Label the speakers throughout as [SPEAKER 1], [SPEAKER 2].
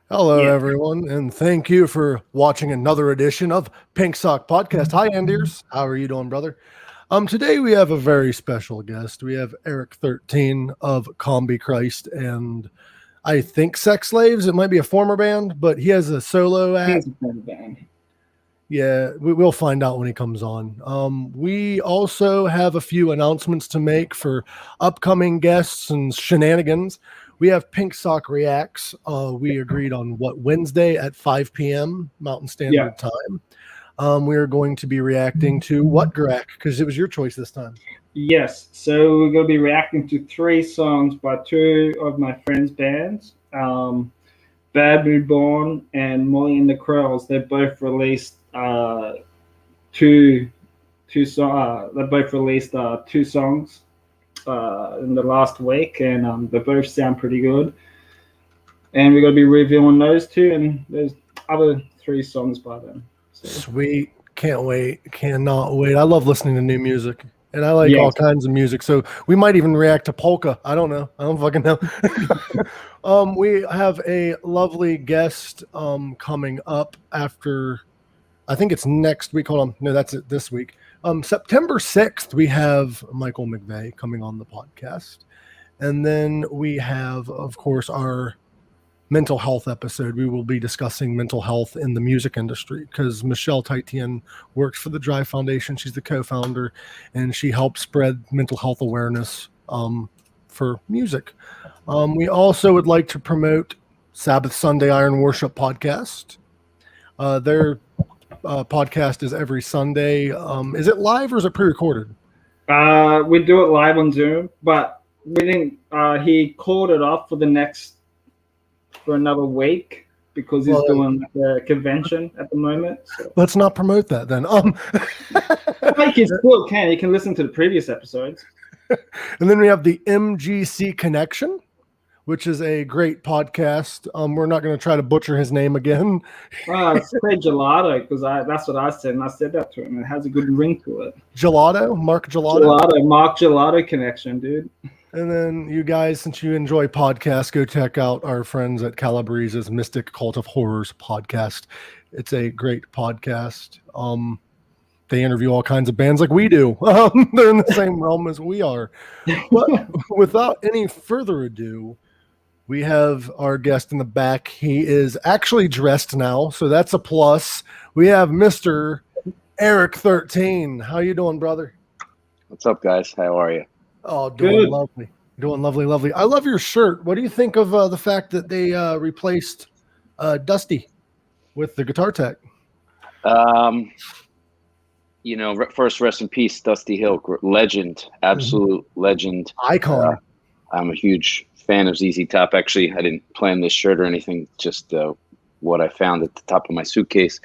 [SPEAKER 1] Hello,
[SPEAKER 2] Yeah.
[SPEAKER 1] everyone, and thank you for watching another edition of Pink Sock Podcast. Hi, Anders. How are you doing, brother? Today we have a very special guest. We have Eric 13 of Combichrist and I think Sex Slaves. It might be a former band, but he has a solo
[SPEAKER 2] He's
[SPEAKER 1] act.
[SPEAKER 2] a friend band.
[SPEAKER 1] Yeah, we'll find out when he comes on. We also have a few announcements to make for upcoming guests and shenanigans. We have Pink Sock Reacts. We agreed on Wednesday at 5 p.m. Mountain
[SPEAKER 2] Yeah.
[SPEAKER 1] Standard Time. We are going to be reacting to what, Garak? Because it was your choice this time.
[SPEAKER 2] Yes. So we're going to be reacting to three songs by two of my friends' bands, Bad Reborn and Molly and the Crows. They both released two they both released two songs in the last week, and they both sound pretty good. And we're going to be reviewing those two, and there's other three songs by them. So
[SPEAKER 1] Sweet. Can't wait. Cannot wait. I love listening to new music. And I like all
[SPEAKER 2] yes.
[SPEAKER 1] kinds of music. So we might even react to polka. I don't know. I don't fucking know. We have a lovely guest coming up after I think it's next week. Hold on. No, that's it this week. September 6th, we have Michael McVeigh coming on the podcast. And then we have, of course, our mental health episode. We will be discussing mental health in the music industry because Michelle Taitian works for the Drive Foundation. She's the co-founder, and she helps spread mental health awareness for music. We also would like to promote Sabbath Sunday Iron Worship podcast. Their podcast is every Sunday. Is it live or is it pre-recorded?
[SPEAKER 2] We do it live on Zoom, but we didn't. He called it off for another week because he's
[SPEAKER 1] Well,
[SPEAKER 2] doing the convention at the moment. So.
[SPEAKER 1] let's not promote that then.
[SPEAKER 2] Like he still can. You can listen to the previous episodes.
[SPEAKER 1] And then we have the MGC Connection, which is a great podcast. We're not going to try to butcher his name again.
[SPEAKER 2] Say gelato because that's what I said, and I said that to him. It has a good ring to it.
[SPEAKER 1] Gelato, Mark Gelato.
[SPEAKER 2] Mark Gelato connection, dude.
[SPEAKER 1] And then you guys, since you enjoy podcasts, go check out our friends at Calabrese's Mystic Cult of Horrors podcast. It's a great podcast. They interview all kinds of bands like we do. They're in the same realm as we are. But without any further ado, we have our guest in the back. He is actually dressed now, so that's a plus. We have Mr. Eric 13. How you doing, brother?
[SPEAKER 3] What's up, guys? How are you?
[SPEAKER 1] Oh, doing
[SPEAKER 2] Good.
[SPEAKER 1] lovely. Doing lovely. I love your shirt. What do you think of the fact that they replaced Dusty with the guitar tech?
[SPEAKER 3] First, rest in peace, Dusty Hill, legend, absolute legend,
[SPEAKER 1] Icon.
[SPEAKER 3] I'm a huge fan of ZZ Top. Actually, I didn't plan this shirt or anything, just what I found at the top of my suitcase.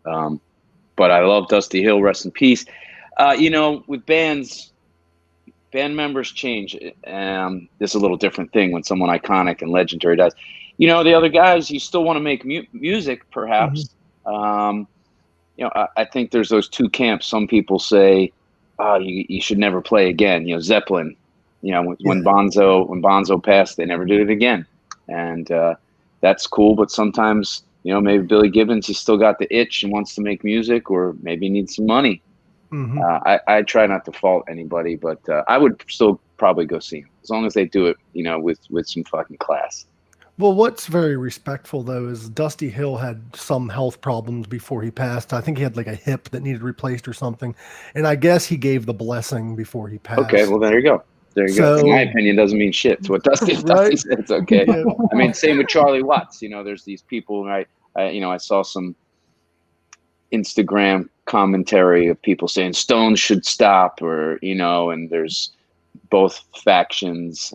[SPEAKER 3] But I love Dusty Hill, rest in peace. With bands, band members change. This is a little different thing when someone iconic and legendary dies. The other guys, you still want to make music, perhaps. Mm-hmm. I think there's those two camps. Some people say, you should never play again. Zeppelin, when Bonzo passed, they never did it again. And that's cool. But sometimes, maybe Billy Gibbons, he's still got the itch and wants to make music, or maybe needs some money. Mm-hmm. I try not to fault anybody, but I would still probably go see him as long as they do it, with some fucking class.
[SPEAKER 1] Well, what's very respectful, though, is Dusty Hill had some health problems before he passed. I think he had like a hip that needed replaced or something. And I guess he gave the blessing before he passed.
[SPEAKER 3] Okay, well, there you go. So, in my opinion, doesn't mean shit. So what Dusty said, it's okay. Yeah. I mean, same with Charlie Watts. There's these people, right? I saw some Instagram commentary of people saying Stones should stop, or, and there's both factions.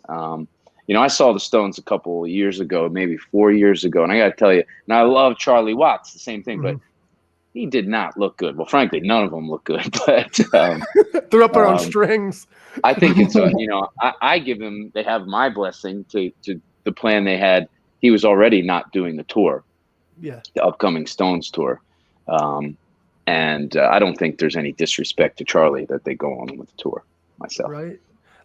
[SPEAKER 3] I saw the Stones a couple of years ago, maybe 4 years ago, and I got to tell you, and I love Charlie Watts, the same thing, but he did not look good. Well, frankly, none of them look good, but
[SPEAKER 1] they're up on strings.
[SPEAKER 3] I think it's I give them. They have my blessing to the plan they had. He was already not doing the tour, the upcoming Stones tour, and I don't think there's any disrespect to Charlie that they go on with the tour. Myself,
[SPEAKER 1] right?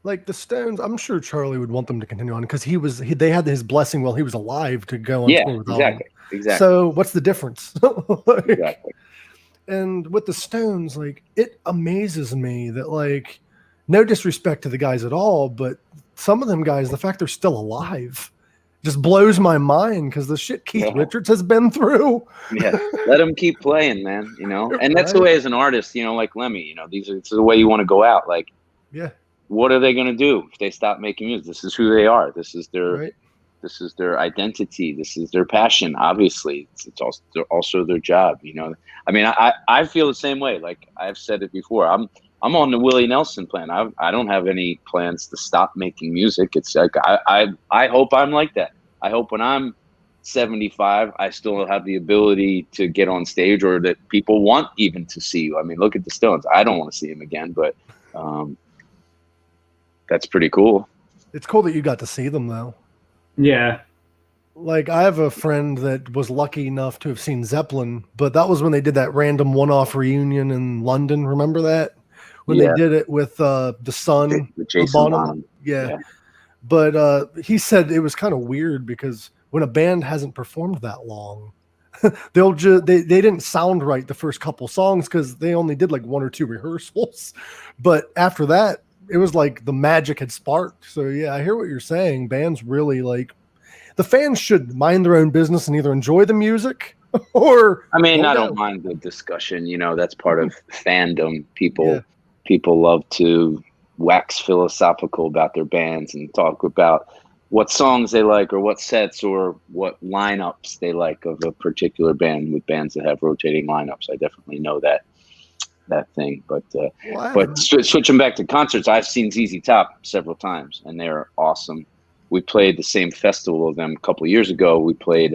[SPEAKER 1] Like the Stones, I'm sure Charlie would want them to continue on because they had his blessing while he was alive to go on
[SPEAKER 3] Yeah,
[SPEAKER 1] tour without him.
[SPEAKER 3] exactly.
[SPEAKER 1] So what's the difference? Like,
[SPEAKER 3] Exactly.
[SPEAKER 1] and with the Stones, like it amazes me that like no disrespect to the guys at all, but some of them guys, the fact they're still alive just blows my mind because the shit Keith
[SPEAKER 3] Yeah.
[SPEAKER 1] Richards has been through.
[SPEAKER 3] Yeah, let him keep playing, man. You know, and that's the
[SPEAKER 1] Right.
[SPEAKER 3] way as an artist. You know, like Lemmy. You know, it's the way you want to go out. Like,
[SPEAKER 1] Yeah,
[SPEAKER 3] what are they going to do if they stop making music? This is who they are. This is their
[SPEAKER 1] right.
[SPEAKER 3] this is their identity. This is their passion. Obviously, it's also their job. You know, I mean, I feel the same way. Like I've said it before. I'm on the Willie Nelson plan. I don't have any plans to stop making music. It's like I hope I'm like that. I hope when I'm 75, I still have the ability to get on stage, or that people want even to see you. I mean, look at the Stones. I don't want to see him again, but that's pretty cool.
[SPEAKER 1] It's cool that you got to see them though.
[SPEAKER 2] Yeah.
[SPEAKER 1] Like I have a friend that was lucky enough to have seen Zeppelin, but that was when they did that random one-off reunion in London. Remember that? When
[SPEAKER 3] Yeah.
[SPEAKER 1] they did it with the son,
[SPEAKER 3] With Jason
[SPEAKER 1] Bonham.
[SPEAKER 3] Bonham.
[SPEAKER 1] Yeah.
[SPEAKER 3] Yeah.
[SPEAKER 1] But he said it was kind of weird because when a band hasn't performed that long, they didn't sound right the first couple songs because they only did like one or two rehearsals. But after that, it was like the magic had sparked. So yeah, I hear what you're saying. Bands really like the fans should mind their own business and either enjoy the music or
[SPEAKER 3] I mean, I
[SPEAKER 1] go.
[SPEAKER 3] don't mind the discussion. You know, that's part of fandom. People
[SPEAKER 1] Yeah.
[SPEAKER 3] people love to wax philosophical about their bands and talk about what songs they like or what sets or what lineups they like of a particular band. With bands that have rotating lineups, I definitely know that thing. But switching back to concerts, I've seen ZZ Top several times, and they're awesome. We played the same festival of them a couple of years ago. We played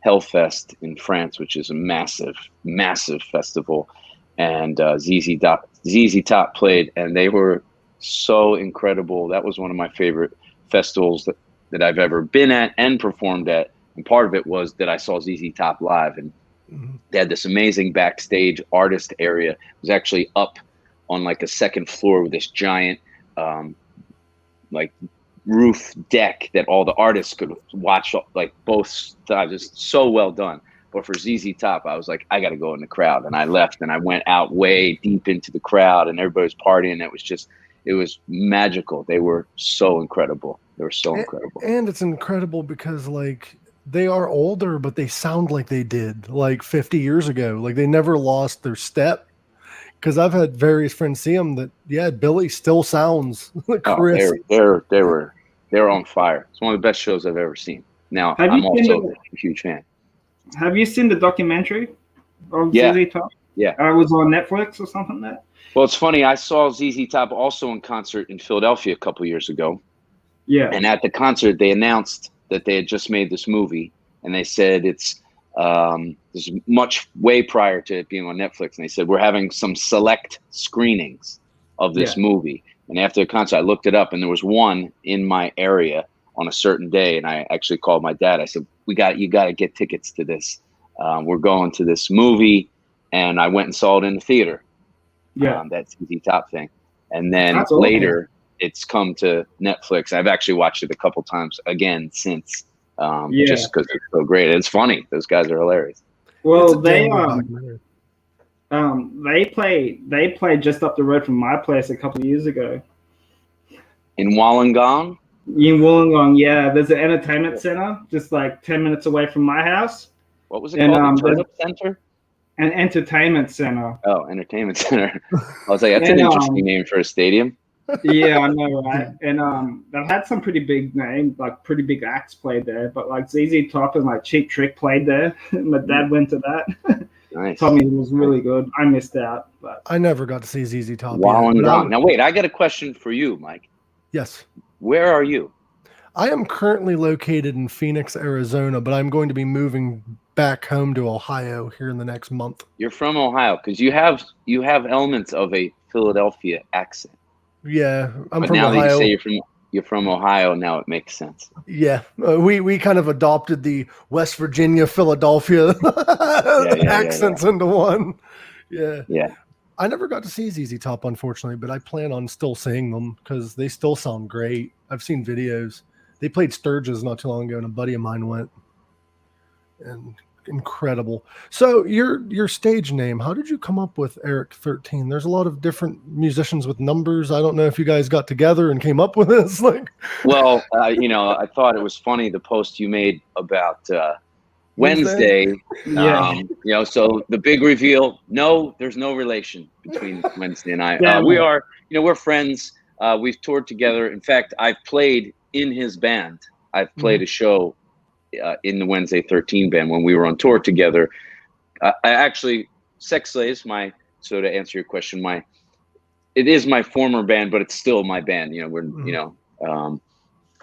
[SPEAKER 3] Hellfest in France, which is a massive, massive festival. And ZZ Top played, and they were so incredible. That was one of my favorite festivals that I've ever been at and performed at. And part of it was that I saw ZZ Top live, and they had this amazing backstage artist area. It was actually up on like a second floor with this giant like roof deck that all the artists could watch like both sides. Just so well done. But for ZZ Top, I was like, I got to go in the crowd. And I left and I went out way deep into the crowd, and everybody was partying. It was magical. They were so incredible. They were so incredible.
[SPEAKER 1] And it's incredible because like they are older, but they sound like they did like 50 years ago. Like they never lost their step. Because I've had various friends see them that, yeah, Billy still sounds crisp.
[SPEAKER 3] They're on fire. It's one of the best shows I've ever seen. Now, I'm also a huge fan.
[SPEAKER 2] Have you seen the documentary of ZZ Top?
[SPEAKER 3] Yeah.
[SPEAKER 2] It was on Netflix or something like that?
[SPEAKER 3] Well, it's funny. I saw ZZ Top also in concert in Philadelphia a couple years ago.
[SPEAKER 2] Yeah.
[SPEAKER 3] And at the concert, they announced that they had just made this movie, and they said it's this is much way prior to it being on Netflix. And they said, we're having some select screenings of this movie. And after the concert, I looked it up, and there was one in my area on a certain day. And I actually called my dad. I said, you got to get tickets to this. We're going to this movie. And I went and saw it in the theater.
[SPEAKER 2] Yeah.
[SPEAKER 3] That ZZ Top thing. And then later it's come to Netflix. I've actually watched it a couple times again since, just because it's so great. It's funny. Those guys are hilarious.
[SPEAKER 2] Well, they played just up the road from my place a couple of years ago.
[SPEAKER 3] In Wollongong?
[SPEAKER 2] In Wollongong, yeah. There's an entertainment center just like 10 minutes away from my house.
[SPEAKER 3] What was it called? The Turnip Center?
[SPEAKER 2] An entertainment center.
[SPEAKER 3] Oh, entertainment center. I was like, that's an interesting name for a stadium.
[SPEAKER 2] Yeah, I know, right? And they've had some pretty big names, like pretty big acts played there. But like ZZ Top and like Cheap Trick played there. My dad went to that.
[SPEAKER 3] Nice.
[SPEAKER 2] Told me it was really good. I missed out, but
[SPEAKER 1] I never got to see ZZ Top.
[SPEAKER 3] Wollongong. Now wait, I got a question for you, Mike.
[SPEAKER 1] Yes.
[SPEAKER 3] Where are you?
[SPEAKER 1] I am currently located in Phoenix, Arizona, but I'm going to be moving back home to Ohio here in the next month.
[SPEAKER 3] You're from Ohio because you have elements of a Philadelphia accent.
[SPEAKER 1] Yeah, I'm from
[SPEAKER 3] now
[SPEAKER 1] Ohio.
[SPEAKER 3] That you say you're from Ohio, now it makes sense.
[SPEAKER 1] Yeah, we kind of adopted the West Virginia, Philadelphia accents into one. Yeah.
[SPEAKER 3] Yeah.
[SPEAKER 1] I never got to see ZZ Top, unfortunately, but I plan on still seeing them because they still sound great. I've seen videos. They played Sturgis not too long ago, and a buddy of mine went. And incredible. So your stage name, how did you come up with Eric 13? There's a lot of different musicians with numbers. I don't know if you guys got together and came up with this.
[SPEAKER 3] Well, I thought it was funny the post you made about Wednesday. So the big reveal. No, there's no relation between Wednesday and I. We're friends. We've toured together. In fact, I've played in his band. I've played a show in the Wednesday 13 band when we were on tour together. I actually, Sex Slaves, so to answer your question, it is my former band, but it's still my band. If we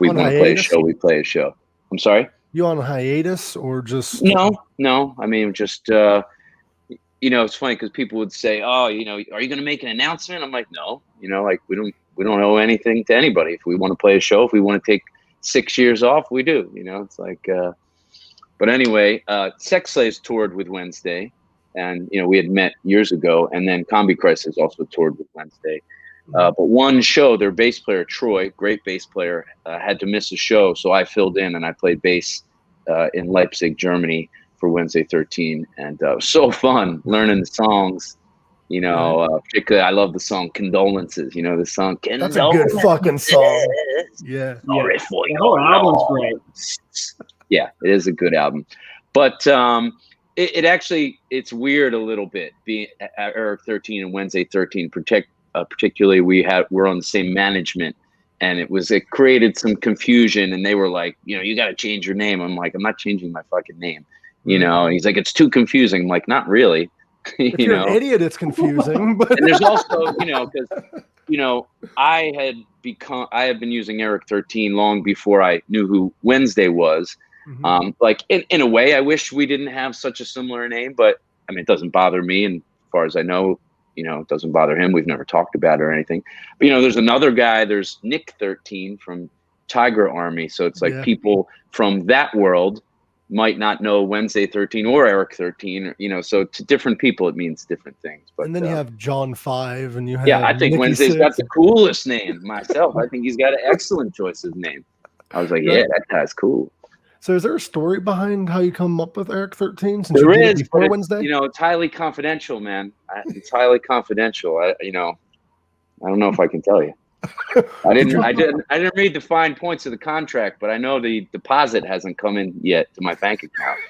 [SPEAKER 3] want to play a show, we play a show. I'm sorry?
[SPEAKER 1] You on a hiatus or just?
[SPEAKER 3] No. I mean, just, it's funny because people would say, oh, are you going to make an announcement? I'm like, no, we don't owe anything to anybody. If we want to play a show, if we want to take 6 years off, we do. It's like, but anyway, Sex Slaves toured with Wednesday, and we had met years ago, and then Combichrist has also toured with Wednesday. But one show, their bass player Troy, great bass player, had to miss a show, so I filled in and I played bass in Leipzig, Germany for Wednesday 13, and it was so fun learning the songs. Particularly, I love the song "Condolences." The song
[SPEAKER 1] "Condolences." That's a good fucking song. Yeah.
[SPEAKER 3] Sorry for
[SPEAKER 2] the whole album's great.
[SPEAKER 3] Yeah, it is a good album, but it's weird a little bit being Eric 13 and Wednesday 13. Particularly, we're on the same management, and it created some confusion. And they were like, you got to change your name. I'm like, I'm not changing my fucking name. And he's like, it's too confusing. I'm like, not really.
[SPEAKER 1] If you're an idiot, it's confusing. But
[SPEAKER 3] and there's also, because I had been using Eric 13 long before I knew who Wednesday was. Like in a way, I wish we didn't have such a similar name, but I mean, it doesn't bother me. And as far as I know, it doesn't bother him. We've never talked about it or anything. But there's another guy. There's Nick 13 from Tiger Army. So it's like people from that world might not know Wednesday 13 or Eric 13, so to different people it means different things. But
[SPEAKER 1] and then you have John 5, and you have
[SPEAKER 3] I think
[SPEAKER 1] Nicky
[SPEAKER 3] Wednesday's
[SPEAKER 1] 6.
[SPEAKER 3] got the coolest name myself. I think he's got an excellent choice of name. I was like, that guy's cool.
[SPEAKER 1] So is there a story behind how you come up with Eric 13? Since
[SPEAKER 3] there is
[SPEAKER 1] before Wednesday?
[SPEAKER 3] It's highly confidential, man. It's highly confidential. I don't know if I can tell you. I didn't read the fine points of the contract, but I know the deposit hasn't come in yet to my bank account.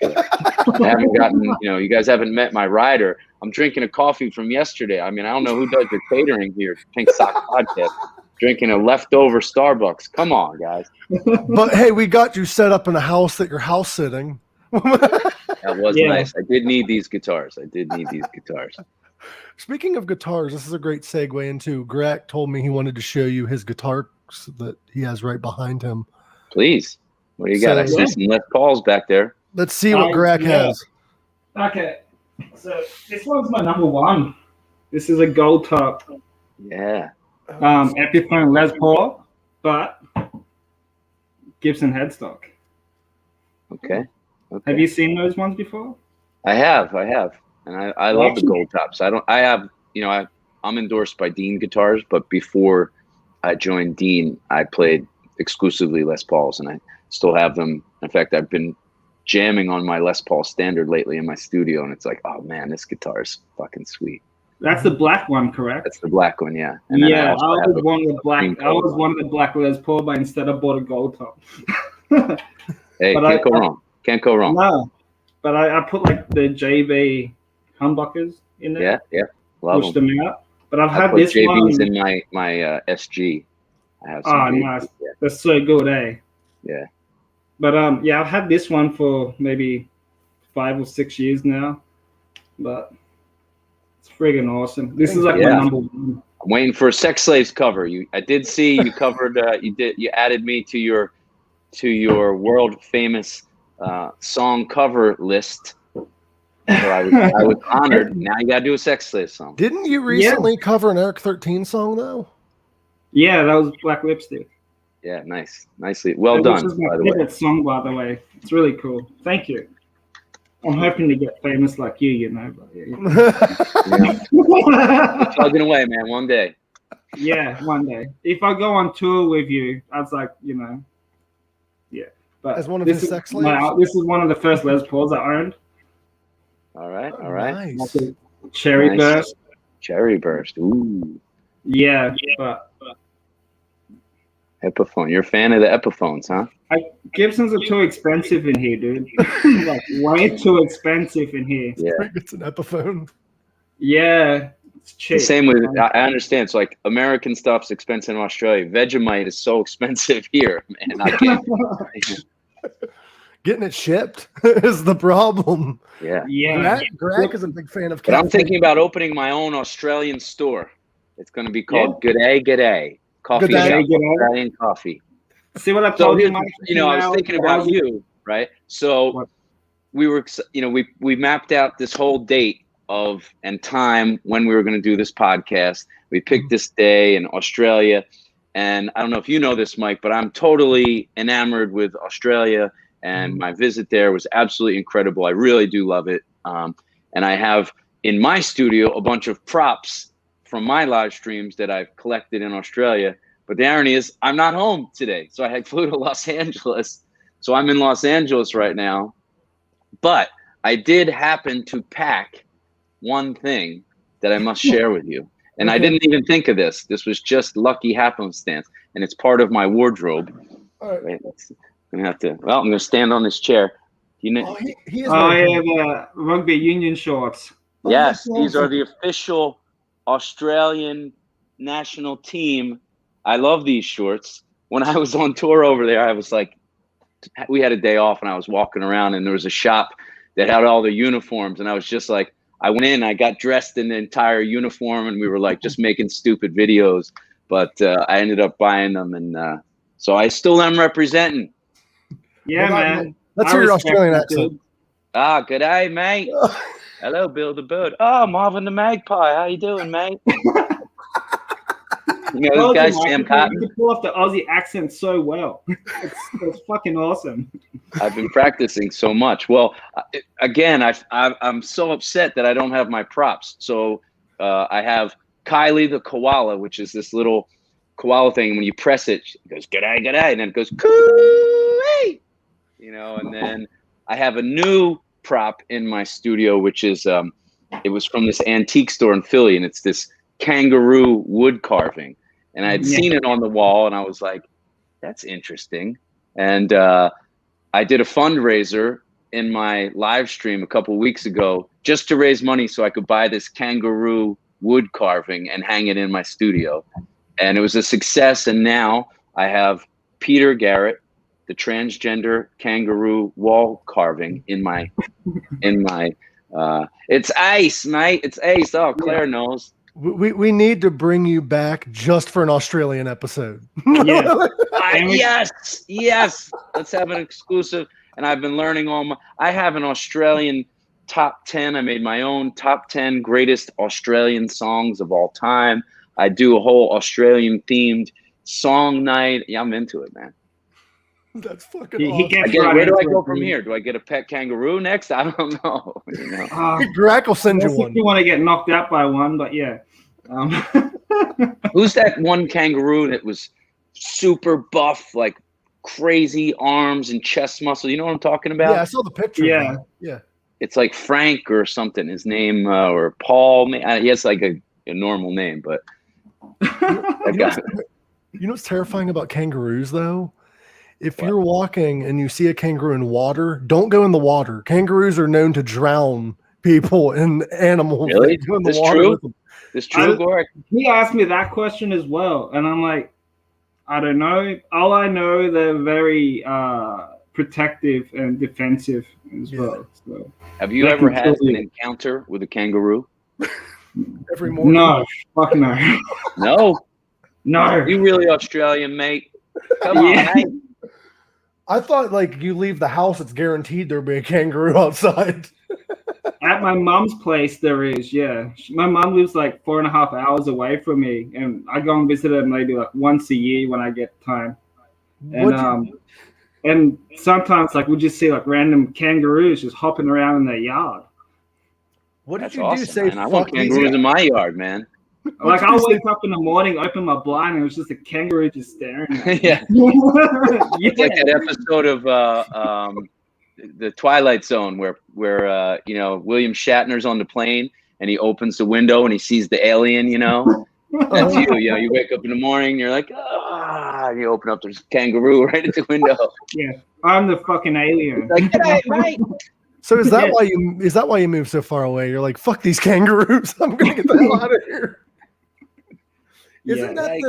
[SPEAKER 3] I haven't gotten, you guys haven't met my rider. I'm drinking a coffee from yesterday. I mean, I don't know who does your catering here, Pink Sock Podcast. Drinking a leftover Starbucks. Come on, guys.
[SPEAKER 1] But hey, we got you set up in a house that you're house sitting.
[SPEAKER 3] That was nice. I did need these guitars.
[SPEAKER 1] Speaking of guitars, this is a great segue into Greg told me he wanted to show you his guitars that he has right behind him.
[SPEAKER 3] Please. What do you got? I see some Les Pauls back there.
[SPEAKER 1] Let's see what Greg has.
[SPEAKER 2] Okay. So this one's my number one. This is a gold top.
[SPEAKER 3] Yeah.
[SPEAKER 2] Epiphone Les Paul, but Gibson headstock.
[SPEAKER 3] Okay.
[SPEAKER 2] Have you seen those ones before?
[SPEAKER 3] I have. And I love the gold tops. I'm endorsed by Dean Guitars, but before I joined Dean, I played exclusively Les Pauls, and I still have them. In fact, I've been jamming on my Les Paul Standard lately in my studio, and it's like, oh man, this guitar is fucking sweet.
[SPEAKER 2] That's the black one, correct?
[SPEAKER 3] That's the black one, yeah. And
[SPEAKER 2] I was one of the black Les Paul, but instead I bought a gold top.
[SPEAKER 3] Hey, Can't go wrong.
[SPEAKER 2] No, but I put like the JB humbuckers in there.
[SPEAKER 3] Yeah. Love
[SPEAKER 2] pushed them out. But I've had
[SPEAKER 3] put
[SPEAKER 2] this
[SPEAKER 3] JBs
[SPEAKER 2] one
[SPEAKER 3] in my SG. I have some JBs.
[SPEAKER 2] Nice. Yeah. That's so good, eh?
[SPEAKER 3] Yeah.
[SPEAKER 2] But I've had this one for maybe 5 or 6 years now. But it's friggin' awesome. This is like my number one.
[SPEAKER 3] I'm waiting for a Sex Slaves cover. I did see you covered. You added me to your world famous song cover list. So I was honored. Now you gotta do a Sex Slaves song.
[SPEAKER 1] Didn't you recently cover an Eric 13 song though?
[SPEAKER 2] Yeah, that was Black Lipstick.
[SPEAKER 3] Yeah, nicely. Well done.
[SPEAKER 2] Which is my favorite song, by the way. It's really cool. Thank you. I'm hoping to get famous like you, But,
[SPEAKER 3] Keep plugging away, man. One day.
[SPEAKER 2] Yeah, one day. If I go on tour with you, I was like, yeah. But
[SPEAKER 1] As one of his sex slaves?
[SPEAKER 2] This is one of the first Les Pauls I owned.
[SPEAKER 3] All right.
[SPEAKER 1] Oh,
[SPEAKER 3] All right.
[SPEAKER 1] nice.
[SPEAKER 2] Like a Cherry
[SPEAKER 3] Nice.
[SPEAKER 2] Burst.
[SPEAKER 3] Cherry Burst. Ooh.
[SPEAKER 2] Yeah, but
[SPEAKER 3] Epiphone. You're a fan of the Epiphones, huh?
[SPEAKER 2] Gibsons are too expensive in here, dude. Like way too expensive in here.
[SPEAKER 3] Yeah.
[SPEAKER 1] It's an Epiphone.
[SPEAKER 2] Yeah, it's cheap.
[SPEAKER 3] The same with, I understand. It's like American stuff's expensive in Australia. Vegemite is so expensive here, man. I can't.
[SPEAKER 1] Getting it shipped is the problem.
[SPEAKER 3] Yeah.
[SPEAKER 2] Yeah.
[SPEAKER 1] Greg is a big fan of.
[SPEAKER 3] But I'm thinking about opening my own Australian store. It's going to be called G'day Coffee
[SPEAKER 1] G'day,
[SPEAKER 3] Shop,
[SPEAKER 2] G'day.
[SPEAKER 3] Australian coffee.
[SPEAKER 2] See what I
[SPEAKER 3] So
[SPEAKER 2] told you,
[SPEAKER 3] here's-
[SPEAKER 2] Mike?
[SPEAKER 3] I was thinking about you, right? So
[SPEAKER 2] What?
[SPEAKER 3] we were, we mapped out this whole date of and time when we were going to do this podcast. We picked this day in Australia, and I don't know if you know this, Mike, but I'm totally enamored with Australia, and my visit there was absolutely incredible. I really do love it, and I have in my studio a bunch of props from my live streams that I've collected in Australia. But the irony is I'm not home today. So I had flew to Los Angeles. So I'm in Los Angeles right now. But I did happen to pack one thing that I must share with you. And I didn't even think of this. This was just lucky happenstance. And it's part of my wardrobe.
[SPEAKER 1] All right.
[SPEAKER 3] Wait, I'm going to stand on this chair. You know,
[SPEAKER 1] Oh, he is.
[SPEAKER 2] I
[SPEAKER 1] wearing-
[SPEAKER 2] have rugby union shorts.
[SPEAKER 3] yes,
[SPEAKER 1] that's
[SPEAKER 3] these are
[SPEAKER 1] awesome.
[SPEAKER 3] the official Australian national team. I love these shorts. When I was on tour over there, I was like, we had a day off and I was walking around and there was a shop that had all the uniforms. And I was just like, I went in, I got dressed in the entire uniform and we were like just making stupid videos. But I ended up buying them. And so I still am representing.
[SPEAKER 2] Yeah,
[SPEAKER 1] Well,
[SPEAKER 2] man.
[SPEAKER 1] Let's
[SPEAKER 2] I
[SPEAKER 1] hear your
[SPEAKER 2] respect
[SPEAKER 1] Australian
[SPEAKER 2] that,
[SPEAKER 1] accent.
[SPEAKER 2] dude.
[SPEAKER 3] Ah, good day, mate. Hello, Bill the Bird. Oh, Marvin the Magpie. How you doing, mate? You know,
[SPEAKER 2] Told
[SPEAKER 3] this
[SPEAKER 2] you,
[SPEAKER 3] guy,
[SPEAKER 2] Mike,
[SPEAKER 3] Sam
[SPEAKER 2] you
[SPEAKER 3] Cotton.
[SPEAKER 2] can pull off the Aussie accent so well. It's fucking awesome.
[SPEAKER 3] I've been practicing so much. Well, again, I'm so upset that I don't have my props. So I have Kylie the koala, which is this little koala thing. When you press it, it goes g'day, g'day, and then it goes coo-ee, And then I have a new prop in my studio, which is it was from this antique store in Philly, and it's this kangaroo wood carving. And I had seen it on the wall, and I was like, "That's interesting." And I did a fundraiser in my live stream a couple of weeks ago just to raise money so I could buy this kangaroo wood carving and hang it in my studio. And it was a success. And now I have Peter Garrett, the transgender kangaroo wall carving in my it's ace, mate. It's ace. Oh, Claire knows.
[SPEAKER 1] We need to bring you back just for an Australian episode.
[SPEAKER 2] Yeah.
[SPEAKER 3] Yes. Let's have an exclusive. And I've been learning I have an Australian top 10. I made my own top 10 greatest Australian songs of all time. I do a whole Australian themed song night. Yeah, I'm into it, man.
[SPEAKER 1] That's fucking
[SPEAKER 2] He
[SPEAKER 1] awesome.
[SPEAKER 2] gets
[SPEAKER 3] Again,
[SPEAKER 2] right
[SPEAKER 3] where do I
[SPEAKER 2] into
[SPEAKER 3] go
[SPEAKER 2] it,
[SPEAKER 3] from
[SPEAKER 2] dude.
[SPEAKER 3] here? Do I get a pet kangaroo next? I don't know.
[SPEAKER 1] Greg will send you
[SPEAKER 2] Unless
[SPEAKER 1] one.
[SPEAKER 2] if you want to get knocked out by one, but yeah.
[SPEAKER 3] Who's that one kangaroo that was super buff, like crazy arms and chest muscle? You know what I'm talking about?
[SPEAKER 1] Yeah, I saw the picture.
[SPEAKER 2] Yeah.
[SPEAKER 1] of that. Yeah.
[SPEAKER 3] It's like Frank or something. His name or Paul. He has like a normal name, but that guy.
[SPEAKER 1] You know what's terrifying about kangaroos, though? If you're walking and you see a kangaroo in water, don't go in the water. Kangaroos are known to drown people and animals.
[SPEAKER 3] Really?
[SPEAKER 1] that go in the
[SPEAKER 3] This
[SPEAKER 1] water
[SPEAKER 3] true?
[SPEAKER 1] with them.
[SPEAKER 3] This true, Gork?
[SPEAKER 2] He asked me that question as well, and I'm like, I don't know. All I know, they're very protective and defensive as well. So
[SPEAKER 3] Have you
[SPEAKER 2] They
[SPEAKER 3] ever
[SPEAKER 2] can
[SPEAKER 3] had
[SPEAKER 2] kill
[SPEAKER 3] an
[SPEAKER 2] you.
[SPEAKER 3] encounter with a kangaroo?
[SPEAKER 1] Every morning.
[SPEAKER 2] no, fuck no,
[SPEAKER 3] No.
[SPEAKER 2] no.
[SPEAKER 3] You really Australian, mate? Come on,
[SPEAKER 2] Yeah.
[SPEAKER 3] mate.
[SPEAKER 1] I thought like you leave the house, it's guaranteed there'll be a kangaroo outside.
[SPEAKER 2] At my mom's place, there is. Yeah, my mom lives like 4.5 hours away from me, and I go and visit her maybe like once a year when I get time. And and sometimes like we just see like random kangaroos just hopping around in their yard.
[SPEAKER 1] What did
[SPEAKER 3] That's
[SPEAKER 1] you
[SPEAKER 3] awesome,
[SPEAKER 1] do? Say
[SPEAKER 3] man. I want
[SPEAKER 1] fuck these?
[SPEAKER 3] kangaroos in my yard, man.
[SPEAKER 2] Like I'll wake up in the morning, open my blind, and it was just a kangaroo just staring at me.
[SPEAKER 3] Yeah.
[SPEAKER 2] Yeah.
[SPEAKER 3] It's like that episode of the Twilight Zone where William Shatner's on the plane and he opens the window and he sees the alien. That's you. You wake up in the morning, and you're like, and you open up, there's a kangaroo right at the window.
[SPEAKER 2] Yeah, I'm the fucking alien.
[SPEAKER 3] Like, hey, mate.
[SPEAKER 1] So is that why you moved so far away? You're like, fuck these kangaroos. I'm gonna get the hell out of here. Isn't that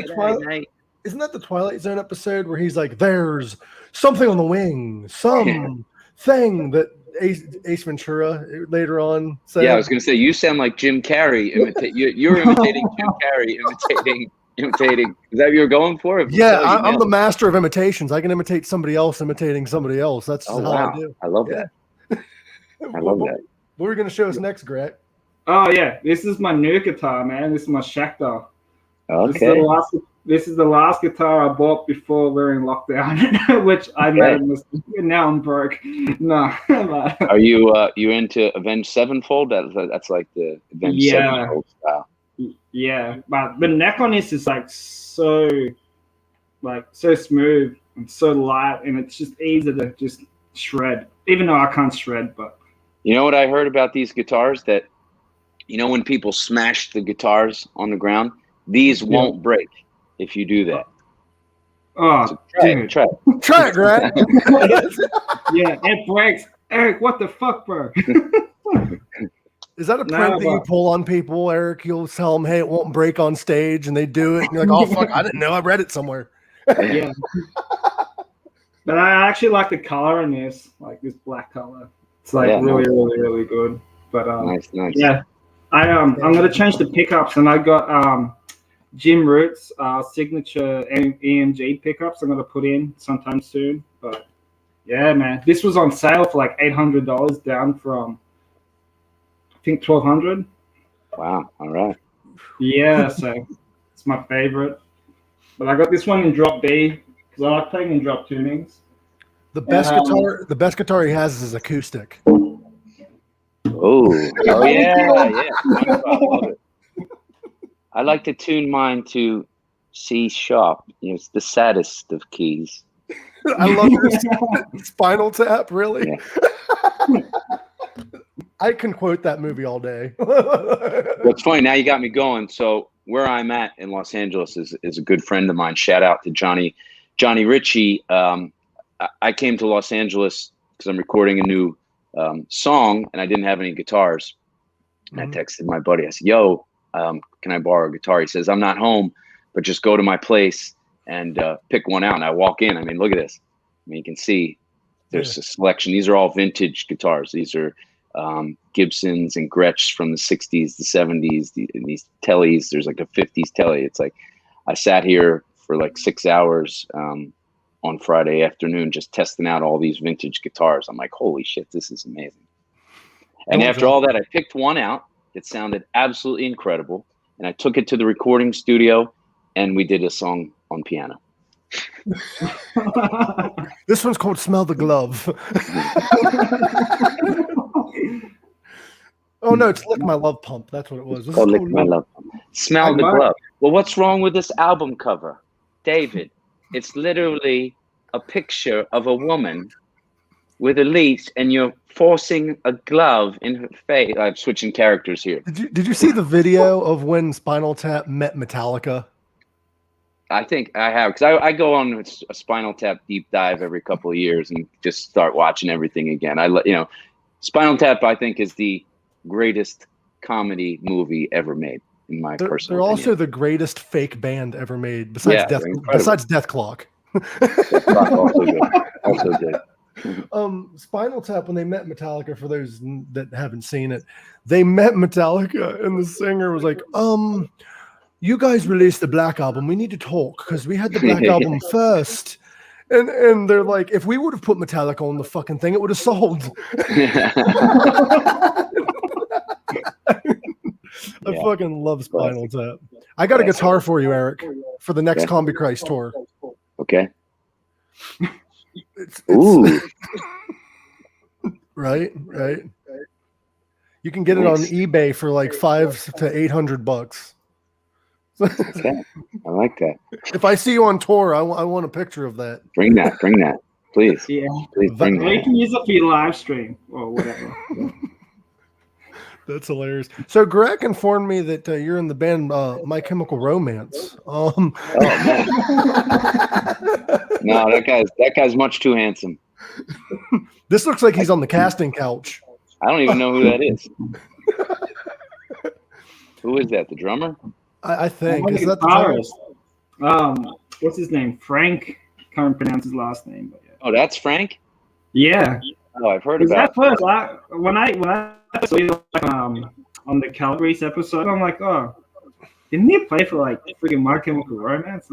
[SPEAKER 1] the Twilight Zone episode where he's like, "There's something on the wing, thing that Ace Ventura later on said."
[SPEAKER 3] Yeah, I was gonna say you sound like Jim Carrey. You're imitating Jim Carrey, imitating. Is that what you're going for?
[SPEAKER 1] Yeah, I'm the master of imitations. I can imitate somebody else imitating somebody else. That's how I do.
[SPEAKER 3] I love that. I love that.
[SPEAKER 1] What are you gonna show us next, Greg?
[SPEAKER 2] Oh yeah, this is my new guitar, man. This is my Schecter.
[SPEAKER 3] Okay.
[SPEAKER 2] This is the last guitar I bought before we're in lockdown, which I made. Now I'm broke. No.
[SPEAKER 3] Are you into Avenged Sevenfold? That's like the Avenged Sevenfold style.
[SPEAKER 2] Yeah, but the neck on this is so smooth and so light, and it's just easy to just shred. Even though I can't shred, but
[SPEAKER 3] you know what I heard about these guitars? That when people smash the guitars on the ground, these won't break if you do that.
[SPEAKER 2] Oh,
[SPEAKER 3] so try
[SPEAKER 1] it, Greg.
[SPEAKER 2] Yeah, it breaks. Eric, what the fuck, bro?
[SPEAKER 1] Is that a prank that you pull on people, Eric? You'll tell them, hey, it won't break on stage, and they do it. And you're like, oh, fuck, I didn't know. I read it somewhere.
[SPEAKER 2] Yeah. But I actually like the color in this, like this black color. It's really good. But
[SPEAKER 3] nice.
[SPEAKER 2] Yeah. I'm gonna change the pickups, and I got Jim Root's signature EMG pickups. I'm gonna put in sometime soon. But yeah, man, this was on sale for like $800, down from I think $1,200.
[SPEAKER 3] Wow! All right.
[SPEAKER 2] Yeah, so it's my favorite. But I got this one in drop B because I like playing in drop tunings.
[SPEAKER 1] The best guitar he has is acoustic.
[SPEAKER 3] Oh yeah. I like to tune mine to C sharp. It's the saddest of keys.
[SPEAKER 1] I love your Spinal Tap. Really, yeah. I can quote that movie all day.
[SPEAKER 3] What's funny, now you got me going. So where I'm at in Los Angeles is a good friend of mine. Shout out to Johnny Ritchie. I came to Los Angeles because I'm recording a new song, and I didn't have any guitars. And I texted my buddy. I said, "Yo, can I borrow a guitar?" He says, "I'm not home, but just go to my place and pick one out." And I walk in. I mean, look at this. I mean, you can see there's a selection. These are all vintage guitars. These are Gibsons and Gretsch from the 60s, the 70s, these Tellys. There's like a 50s Telly. It's like I sat here for like 6 hours on Friday afternoon just testing out all these vintage guitars. I'm like, holy shit, this is amazing. And after all that, I picked one out. It sounded absolutely incredible. And I took it to the recording studio, and we did a song on piano.
[SPEAKER 1] This one's called Smell the Glove. Oh, no, it's Lick My Love Pump. That's what it was.
[SPEAKER 3] Lick My Love Pump. Smell the Glove. Well, what's wrong with this album cover? David, it's literally a picture of a woman with a leash, and you're forcing a glove in her face. I'm switching characters here.
[SPEAKER 1] Did you see the video of when Spinal Tap met Metallica?
[SPEAKER 3] I think I have, because I go on a Spinal Tap deep dive every couple of years and just start watching everything again. Spinal Tap, I think, is the greatest comedy movie ever made, in my personal opinion. They're
[SPEAKER 1] also the greatest fake band ever made, besides Death Clock.
[SPEAKER 3] Death Clock also good.
[SPEAKER 1] Spinal Tap, when they met Metallica, for those that haven't seen it, they met Metallica, and the singer was like, you guys released the Black Album. We need to talk because we had the Black Album first. And they're like, if we would have put Metallica on the fucking thing, it would have sold. I fucking love Spinal Tap. I got a guitar for you, Eric, for the next Combichrist tour.
[SPEAKER 3] Okay.
[SPEAKER 1] It's right. You can get it on
[SPEAKER 3] Nice.
[SPEAKER 1] eBay for like $500 to $800.
[SPEAKER 3] Okay. I like that.
[SPEAKER 1] If I see you on tour, I want a picture of that.
[SPEAKER 3] Bring that, please.
[SPEAKER 2] Yeah.
[SPEAKER 3] Please bring
[SPEAKER 2] Or you
[SPEAKER 3] that.
[SPEAKER 2] can use it for your live stream or whatever.
[SPEAKER 1] That's hilarious. So Greg informed me that you're in the band My Chemical Romance.
[SPEAKER 3] Oh man. No, that guy's much too handsome.
[SPEAKER 1] This looks like he's on the casting couch.
[SPEAKER 3] I don't even know who that is. Who is that? The drummer?
[SPEAKER 1] I think. Is that the
[SPEAKER 2] guitarist? What's his name? Frank. Can't pronounce his last name. But yeah.
[SPEAKER 3] Oh, that's Frank?
[SPEAKER 2] Yeah.
[SPEAKER 3] Oh, I've heard
[SPEAKER 2] Is
[SPEAKER 3] about
[SPEAKER 2] that first? When I saw you on the Calgary's episode, I'm like, oh, didn't he play for like freaking My Chemical Romance?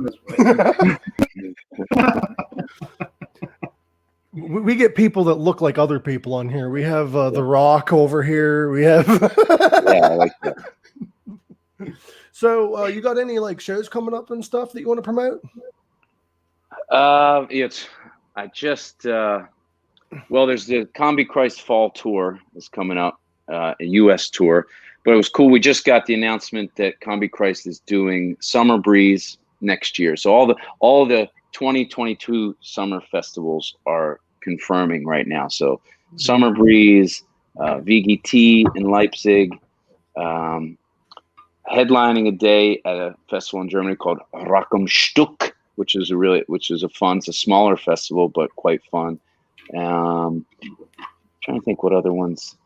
[SPEAKER 1] We get people that look like other people on here. We have The Rock over here. We have.
[SPEAKER 3] Yeah, I like that.
[SPEAKER 1] So, you got any like shows coming up and stuff that you want to promote?
[SPEAKER 3] There's the Combichrist Fall Tour that's coming up, a U.S. tour. But it was cool. We just got the announcement that Combichrist is doing Summer Breeze next year. So all the 2022 summer festivals are confirming right now. So Summer Breeze, VGT in Leipzig, headlining a day at a festival in Germany called Rock'em which is it's a smaller festival but quite fun. Trying to think what other ones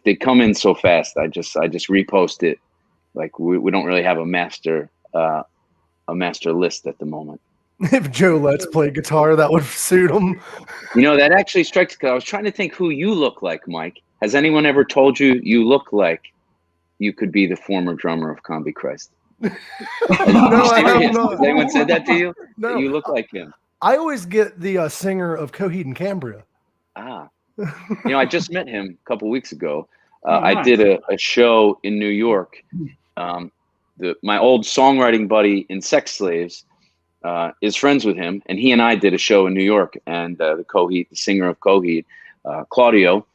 [SPEAKER 3] they come in so fast. I just repost it. Like we don't really have a master list at the moment.
[SPEAKER 1] If Joe Let's play guitar, that would suit him.
[SPEAKER 3] That actually strikes. Cause I was trying to think who you look like, Mike. Has anyone ever told you look like you could be the former drummer of Combichrist?
[SPEAKER 1] No, I have not.
[SPEAKER 3] Has anyone said that to you?
[SPEAKER 1] No.
[SPEAKER 3] That you look like him.
[SPEAKER 1] I always get the singer of Coheed and Cambria.
[SPEAKER 3] Ah, I just met him a couple weeks ago.
[SPEAKER 2] Nice.
[SPEAKER 3] I did a show in New York. My old songwriting buddy in Sex Slaves is friends with him, and he and I did a show in New York. And the singer of Coheed, Claudio,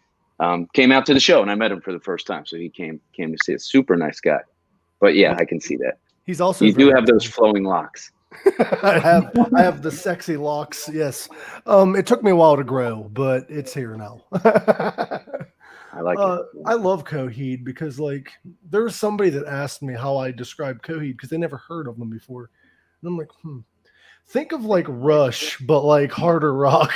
[SPEAKER 3] came out to the show, and I met him for the first time. So he came to see it. Super nice guy. But yeah, I can see that.
[SPEAKER 1] He's also
[SPEAKER 3] you do have those flowing locks.
[SPEAKER 1] I have the sexy locks. Yes. It took me a while to grow, but it's here now.
[SPEAKER 3] I like it.
[SPEAKER 1] I love Coheed because like there was somebody that asked me how I describe Coheed because they never heard of them before. And I'm like, think of like Rush, but like harder rock.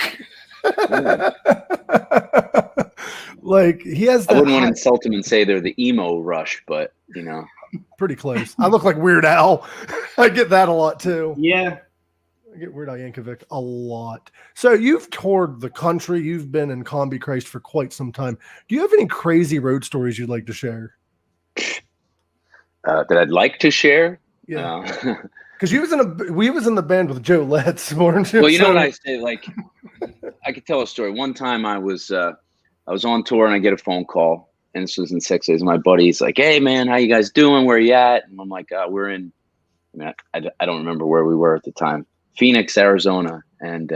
[SPEAKER 1] Like he has that.
[SPEAKER 3] I wouldn't want to insult him and say they're the emo Rush, but
[SPEAKER 1] pretty close. I look like Weird Al. I get that a lot too.
[SPEAKER 2] Yeah.
[SPEAKER 1] I get Weird Al Yankovic a lot. So you've toured the country. You've been in Combichrist for quite some time. Do you have any crazy road stories you'd like to share?
[SPEAKER 3] That I'd like to share?
[SPEAKER 1] Yeah. Because we was in the band with Joe Letts, weren't you?
[SPEAKER 3] Well, you know what I say? Like, I could tell a story. One time I was on tour and I get a phone call. And this was in 6 days. My buddy's like, "Hey man, how you guys doing? Where you at?" And I'm like, "We're in." I don't remember where we were at the time. Phoenix, Arizona. And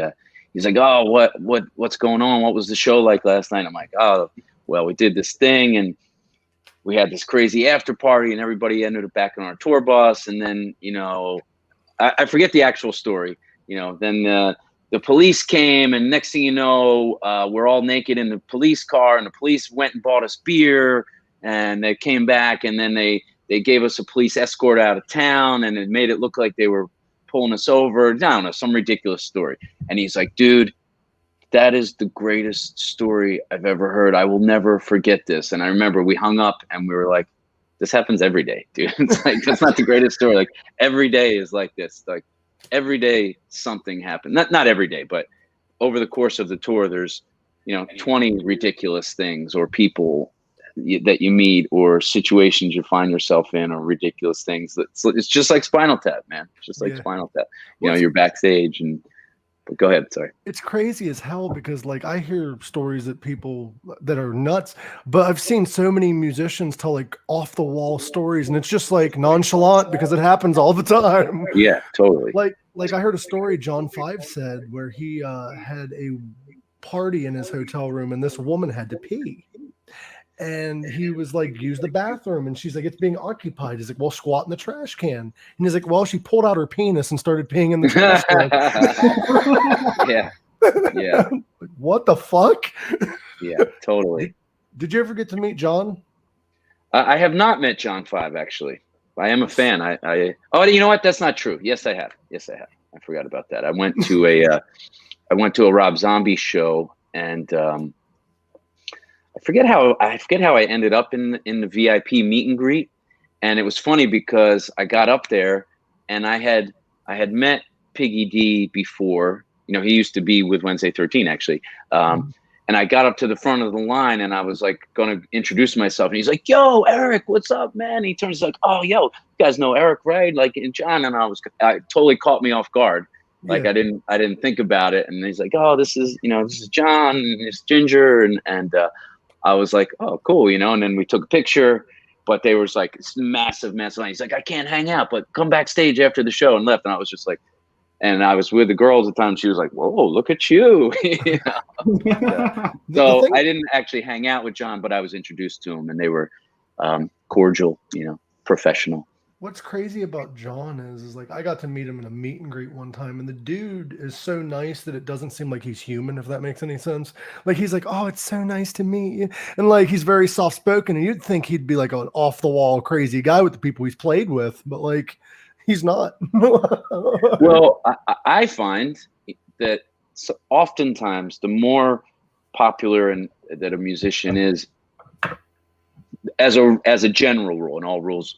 [SPEAKER 3] he's like, "Oh, what's going on? What was the show like last night?" I'm like, "Oh, well, we did this thing and we had this crazy after party and everybody ended up back on our tour bus. And then, I forget the actual story. Then the police came, and next thing you know, we're all naked in the police car, and the police went and bought us beer, and they came back, and then they gave us a police escort out of town, and it made it look like they were pulling us over. I don't know, some ridiculous story." And he's like, "Dude, that is the greatest story I've ever heard. I will never forget this." And I remember we hung up, and we were like, "This happens every day, dude." It's like, that's not the greatest story. Like, every day is like this. Like, every day something happened. Not every day, but over the course of the tour, there's 20 ridiculous things or people that you meet or situations you find yourself in or ridiculous things. It's just like Spinal Tap, man. It's just like Spinal Tap. You're backstage and. But go ahead. Sorry.
[SPEAKER 1] It's crazy as hell because like I hear stories that people that are nuts, but I've seen so many musicians tell like off the wall stories and it's just like nonchalant because it happens all the time.
[SPEAKER 3] Yeah, totally.
[SPEAKER 1] Like I heard a story John 5 said where he had a party in his hotel room and this woman had to pee. And he was like, use the bathroom. And she's like, it's being occupied. He's like, well, squat in the trash can. And he's like, well, she pulled out her penis and started peeing in the trash can.
[SPEAKER 3] Yeah. Yeah.
[SPEAKER 1] Like, what the fuck?
[SPEAKER 3] Yeah, totally.
[SPEAKER 1] Did you ever get to meet John?
[SPEAKER 3] I have not met John 5, actually. I am a fan. Oh, you know what? That's not true. Yes, I have. I forgot about that. I went to a Rob Zombie show, and I forget how I ended up in the VIP meet and greet. And it was funny because I got up there, and I had met Piggy D before. You know, he used to be with Wednesday 13, actually. And I got up to the front of the line, and I was like going to introduce myself, and he's like, "Yo, Eric, what's up, man?" And he turns like, "Oh, yo, you guys know Eric, right?" Like, and John, and I totally caught me off guard. Like, yeah. I didn't think about it. And he's like, "Oh, this is John, and it's Ginger," and I was like, "Oh, cool," And then we took a picture, but they was like this massive line. He's like, "I can't hang out, but come backstage after the show," and left. And I was just like. And I was with the girls at the time. She was like, "Whoa, look at you!" So I didn't actually hang out with John, but I was introduced to him, and they were cordial, professional.
[SPEAKER 1] What's crazy about John is like I got to meet him in a meet and greet one time, and the dude is so nice that it doesn't seem like he's human, if that makes any sense. Like he's like, "Oh, it's so nice to meet you," and like he's very soft spoken, and you'd think he'd be like an off the wall crazy guy with the people he's played with, but like. He's not.
[SPEAKER 3] Well, I find that oftentimes the more popular that a musician is, as a general rule, and all rules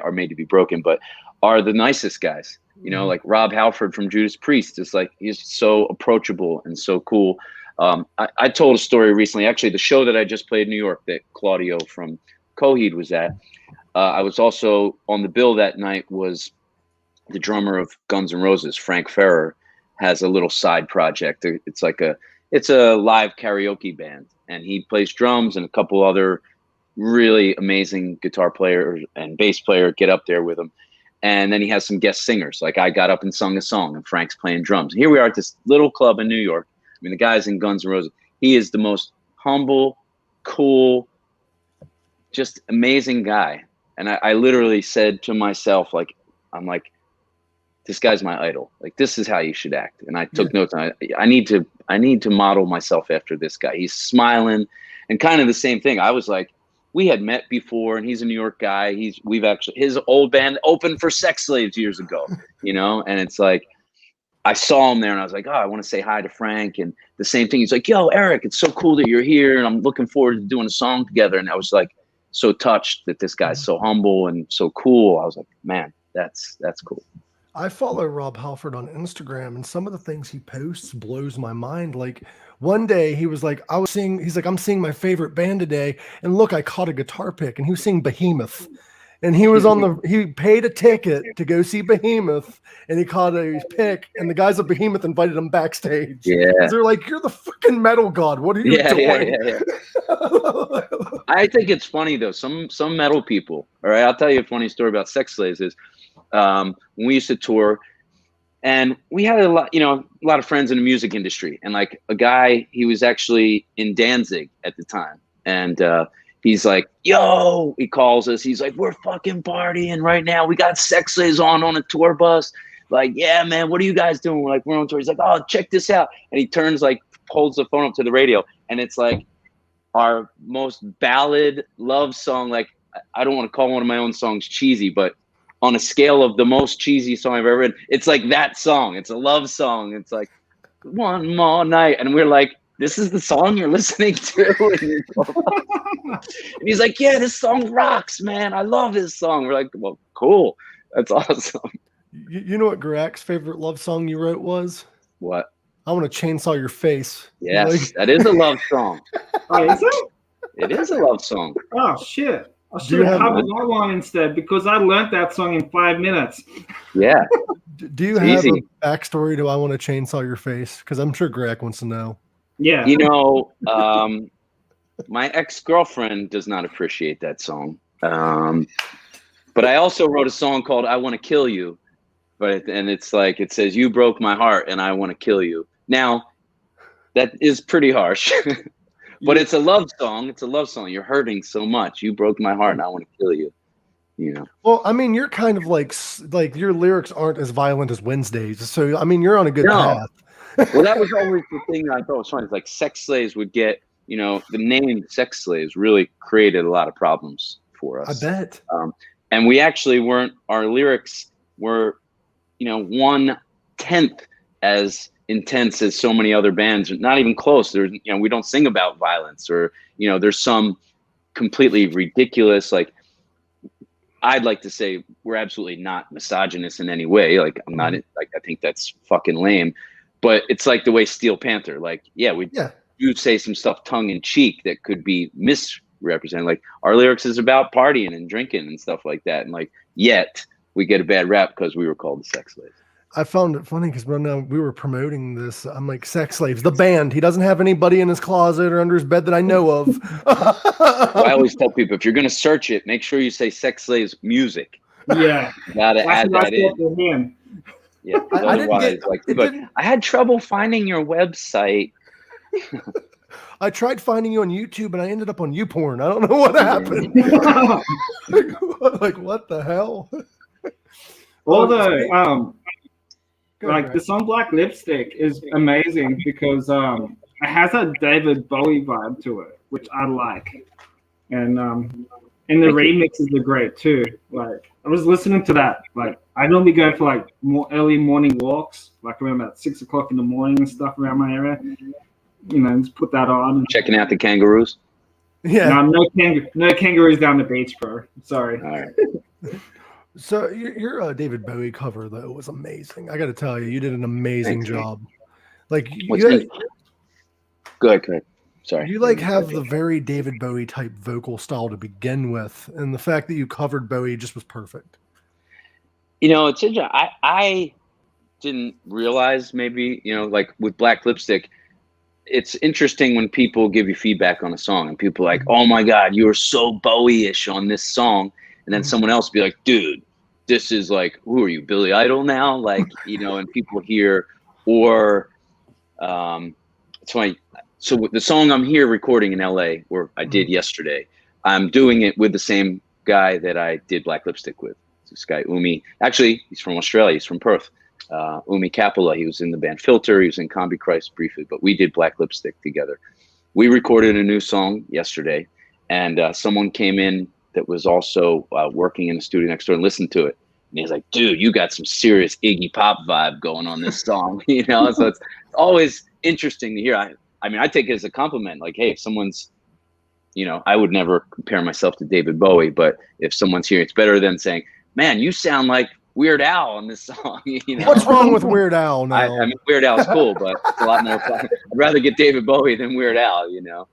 [SPEAKER 3] are made to be broken, but are the nicest guys. Like Rob Halford from Judas Priest is like, he's so approachable and so cool. I told a story recently, actually, the show that I just played in New York that Claudio from Coheed was at. I was also on the bill that night was the drummer of Guns N' Roses, Frank Ferrer, has a little side project. It's a live karaoke band, and he plays drums, and a couple other really amazing guitar players and bass player get up there with him. And then he has some guest singers. Like I got up and sung a song, and Frank's playing drums. Here we are at this little club in New York. I mean, the guy's in Guns N' Roses. He is the most humble, cool, just amazing guy. And I literally said to myself, like, I'm like, this guy's my idol. Like, this is how you should act. And I took notes. I need to model myself after this guy. He's smiling, and kind of the same thing. I was like, we had met before, and he's a New York guy. His old band opened for Sex Slaves years ago, and it's like, I saw him there, and I was like, oh, I want to say hi to Frank. And the same thing. He's like, yo, Eric, it's so cool that you're here, and I'm looking forward to doing a song together. And I was like, so touched that this guy's so humble and so cool. I was like, man, that's cool.
[SPEAKER 1] I follow Rob Halford on Instagram, and some of the things he posts blows my mind. Like one day he was like, he's like, I'm seeing my favorite band today, and look, I caught a guitar pick, and he was seeing Behemoth, and he was he paid a ticket to go see Behemoth, and he caught a pick, and the guys at Behemoth invited him backstage.
[SPEAKER 3] Yeah,
[SPEAKER 1] they're like, you're the fucking metal god. What are you doing?
[SPEAKER 3] Yeah. I think it's funny though. Some metal people. All right, I'll tell you a funny story about Sex Slaves. Is when we used to tour, and we had a lot of friends in the music industry, and like a guy, he was actually in Danzig at the time, and he's like, yo, he calls us, he's like, we're fucking partying right now, we got Sex Slaves on a tour bus, like, yeah man, what are you guys doing? We're like, we're on tour. He's like, oh, check this out, and he turns, like, holds the phone up to the radio, and it's like our most ballad love song. Like, I don't want to call one of my own songs cheesy, but on a scale of the most cheesy song I've ever written, it's like that song. It's a love song. It's like, one more night. And we're like, this is the song you're listening to? And he's like, yeah, this song rocks, man. I love this song. We're like, well, cool. That's awesome.
[SPEAKER 1] You know what Grak's favorite love song you wrote was?
[SPEAKER 3] What?
[SPEAKER 1] I want to chainsaw your face.
[SPEAKER 3] Yes, that is a love song.
[SPEAKER 2] Oh, is it?
[SPEAKER 3] It is a love song.
[SPEAKER 2] Oh, shit. I should have covered that one instead, because I learned that song in 5 minutes.
[SPEAKER 3] Yeah.
[SPEAKER 1] Do you have a backstory to I Want to Chainsaw Your Face? Because I'm sure Grak wants to know.
[SPEAKER 2] Yeah.
[SPEAKER 3] My ex-girlfriend does not appreciate that song. But I also wrote a song called I Want to Kill You. And it's like, it says, you broke my heart and I want to kill you. Now, that is pretty harsh. But it's a love song. It's a love song. You're hurting so much. You broke my heart, and I want to kill you. You know.
[SPEAKER 1] Well, I mean, you're kind of like your lyrics aren't as violent as Wednesdays, so I mean, you're on a good path.
[SPEAKER 3] Well, that was always the thing that I thought was funny. It's like sex slaves would get, you know, the name sex slaves really created a lot of problems for us.
[SPEAKER 1] I bet.
[SPEAKER 3] And we actually weren't. Our lyrics were, you know, 1/10 as intense as so many other bands. Not even close. There's, you know, we don't sing about violence, or, you know, there's some completely ridiculous, like, I'd like to say we're absolutely not misogynist in any way. Like, I'm not, like, I think that's fucking lame, but it's like the way Steel Panther, like, we do say some stuff tongue in cheek that could be misrepresented. Like, our lyrics is about partying and drinking and stuff like that. And like, yet we get a bad rap because we were called the sex slaves. I
[SPEAKER 1] found it funny because when we were promoting this, I'm like, Sex Slaves, the band. He doesn't have anybody in his closet or under his bed that I know of.
[SPEAKER 3] I always tell people, if you're going to search it, make sure you say Sex Slaves music.
[SPEAKER 2] Yeah.
[SPEAKER 3] You got to add that in. Yeah. Otherwise, I had trouble finding your website.
[SPEAKER 1] I tried finding you on YouTube and I ended up on YouPorn. I don't know what happened. Like, what the hell?
[SPEAKER 2] Although, like the song Black Lipstick is amazing because it has a David Bowie vibe to it, which I like. And the remixes are great too. Like, I was listening to that. Like, I normally go for like more early morning walks, like around about 6 o'clock in the morning and stuff around my area. You know, just put that on.
[SPEAKER 3] Checking out the kangaroos.
[SPEAKER 1] Yeah.
[SPEAKER 2] No kangaroos down the beach, bro. Sorry.
[SPEAKER 3] All right.
[SPEAKER 1] So your David Bowie cover though was amazing. I got to tell you, you did an amazing job. Like,
[SPEAKER 3] good. Sorry.
[SPEAKER 1] You like have the very David Bowie type vocal style to begin with, and the fact that you covered Bowie just was perfect.
[SPEAKER 3] You know, it's interesting. I didn't realize, maybe, you know, like with Black Lipstick, it's interesting when people give you feedback on a song and people are like, oh my God, you were so Bowie-ish on this song. And then someone else be like, dude, this is like, who are you, Billy Idol now? Like, you know, and people hear, or it's funny. So the song I'm here recording in LA, or I did yesterday, I'm doing it with the same guy that I did Black Lipstick with. This guy, Umi. Actually, he's from Australia. He's from Perth. Umi Kapila. He was in the band Filter. He was in Combichrist briefly, but we did Black Lipstick together. We recorded a new song yesterday, and someone came in that was also working in the studio next door and listened to it. And he's like, dude, you got some serious Iggy Pop vibe going on this song, you know? So it's always interesting to hear. I mean, I take it as a compliment. Like, hey, if someone's, you know, I would never compare myself to David Bowie, but if somene's here, it's better than saying, man, you sound like Weird Al on this song. You know?
[SPEAKER 1] What's wrong with Weird Al now?
[SPEAKER 3] I mean, Weird Al's cool, but it's a lot more fun. I'd rather get David Bowie than Weird Al, you know?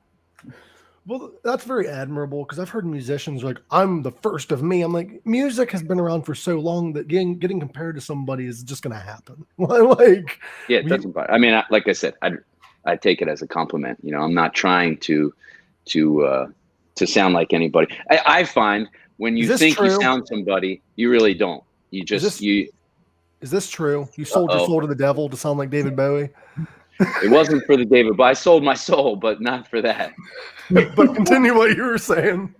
[SPEAKER 1] Well, that's very admirable, because I've heard musicians like, I'm the first of me. I'm like, music has been around for so long that getting compared to somebody is just going to happen. Like,
[SPEAKER 3] yeah, it doesn't bother. I mean, like I said, I take it as a compliment. You know, I'm not trying to sound like anybody. I find when you think you sound somebody, you really don't. You just
[SPEAKER 1] Is this true? You sold your soul to the devil to sound like David Bowie?
[SPEAKER 3] It wasn't for the David, but I sold my soul, but not for that.
[SPEAKER 1] But continue what you were saying.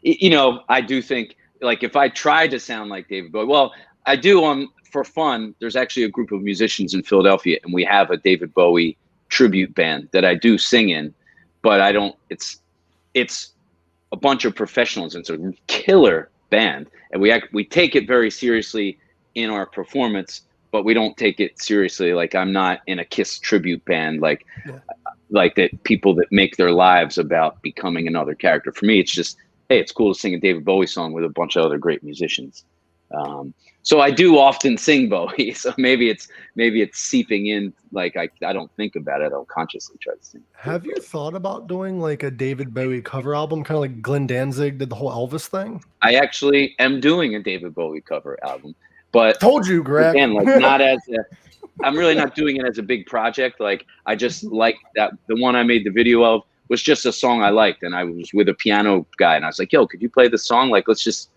[SPEAKER 3] You know, I do think, like, if I try to sound like David Bowie, well, I do for fun. There's actually a group of musicians in Philadelphia, and we have a David Bowie tribute band that I do sing in, but I don't. It's a bunch of professionals. It's a killer band, and we take it very seriously in our performance. But we don't take it seriously. Like, I'm not in a Kiss tribute band, like that people that make their lives about becoming another character. For me, it's just, hey, it's cool to sing a David Bowie song with a bunch of other great musicians. So I do often sing Bowie. So maybe it's seeping in. Like, I don't think about it. I'll consciously try to sing.
[SPEAKER 1] Have you thought about doing like a David Bowie cover album, kind of like Glenn Danzig did the whole Elvis thing?
[SPEAKER 3] I actually am doing a David Bowie cover album. But
[SPEAKER 1] told you, Greg.
[SPEAKER 3] Again, like, I'm really not doing it as a big project. Like, I just like that the one I made the video of was just a song I liked, and I was with a piano guy, and I was like, "Yo, could you play this song? Like, let's just."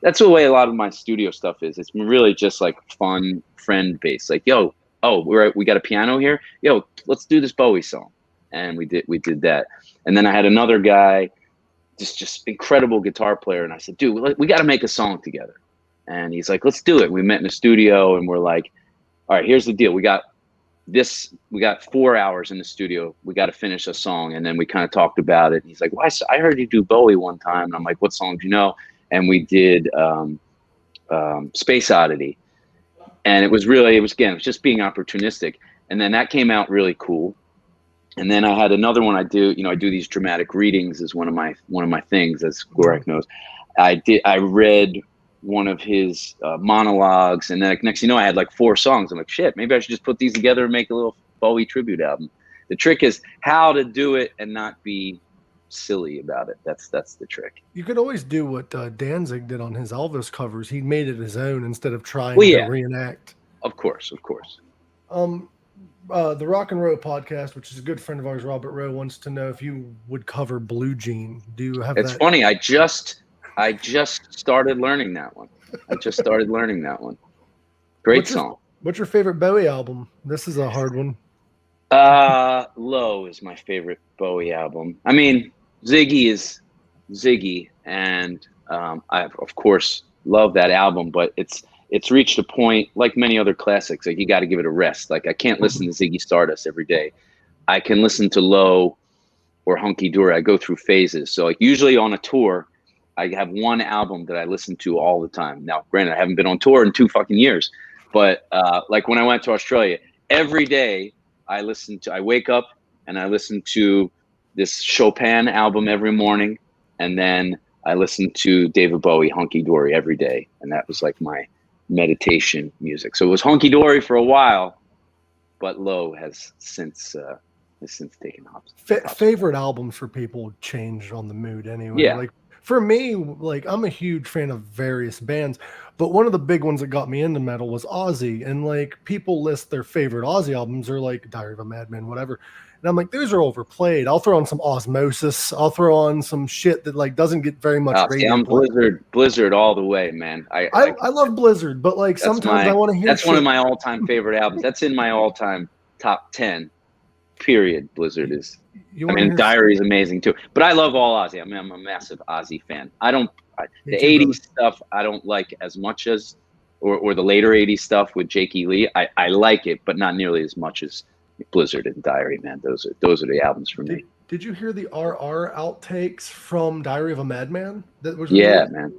[SPEAKER 3] That's the way a lot of my studio stuff is. It's really just like fun, friend based. Like, yo, we got a piano here. Yo, let's do this Bowie song, and we did that. And then I had another guy, just incredible guitar player, and I said, dude, we got to make a song together. And he's like, let's do it. We met in the studio, and we're like, all right, here's the deal. We got 4 hours in the studio. We got to finish a song. And then we kind of talked about it. And he's like, well, I heard you do Bowie one time. And I'm like, what song do you know? And we did Space Oddity. And it was just being opportunistic. And then that came out really cool. And then I had another one. I do these dramatic readings as one of my things, as Gorak knows. I read one of his monologues, and then next thing you know, I had like 4 songs. I'm like, shit, maybe I should just put these together and make a little Bowie tribute album. The trick is how to do it and not be silly about it. That's the trick.
[SPEAKER 1] You could always do what Danzig did on his Elvis covers. He made it his own instead of trying to reenact.
[SPEAKER 3] Of course.
[SPEAKER 1] The Rock and Roll podcast, which is a good friend of ours, Robert Rowe, wants to know if you would cover Blue Jean. Do you have that?
[SPEAKER 3] It's funny. I just started learning that one. Great song.
[SPEAKER 1] What's your favorite Bowie album? This is a hard one.
[SPEAKER 3] Low is my favorite Bowie album. I mean, Ziggy is Ziggy, and I of course love that album, but it's reached a point, like many other classics, like you got to give it a rest. Like I can't listen to Ziggy Stardust every day. I can listen to Low or Hunky Dory. I go through phases. So like usually on a tour, I have one album that I listen to all the time. Now, granted, I haven't been on tour in 2 fucking years, but like when I went to Australia, every day I wake up and I listen to this Chopin album every morning, and then I listen to David Bowie, Hunky Dory every day, and that was like my meditation music. So it was Hunky Dory for a while, but Low has since taken off.
[SPEAKER 1] Favorite albums for people change on the mood anyway.
[SPEAKER 3] Yeah.
[SPEAKER 1] Like for me, like I'm a huge fan of various bands, but one of the big ones that got me into metal was Ozzy. And like people list their favorite Ozzy albums are like Diary of a Madman, whatever. And I'm like, those are overplayed. I'll throw on some Osmosis. I'll throw on some shit that like doesn't get very much radio.
[SPEAKER 3] I'm Blizzard all the way, man. I
[SPEAKER 1] love Blizzard, but like sometimes I want to hear.
[SPEAKER 3] That's one of my all-time favorite albums. That's in my all-time top 10. Period. Blizzard is. Diary is amazing too. But I love all Ozzy. I mean, I'm a massive Ozzy fan. The 80s stuff I don't like as much as, or the later 80s stuff with Jake E. Lee. I like it, but not nearly as much as Blizzard and Diary, man. Those are the albums for me.
[SPEAKER 1] Did you hear the RR outtakes from Diary of a Madman? That was
[SPEAKER 3] man.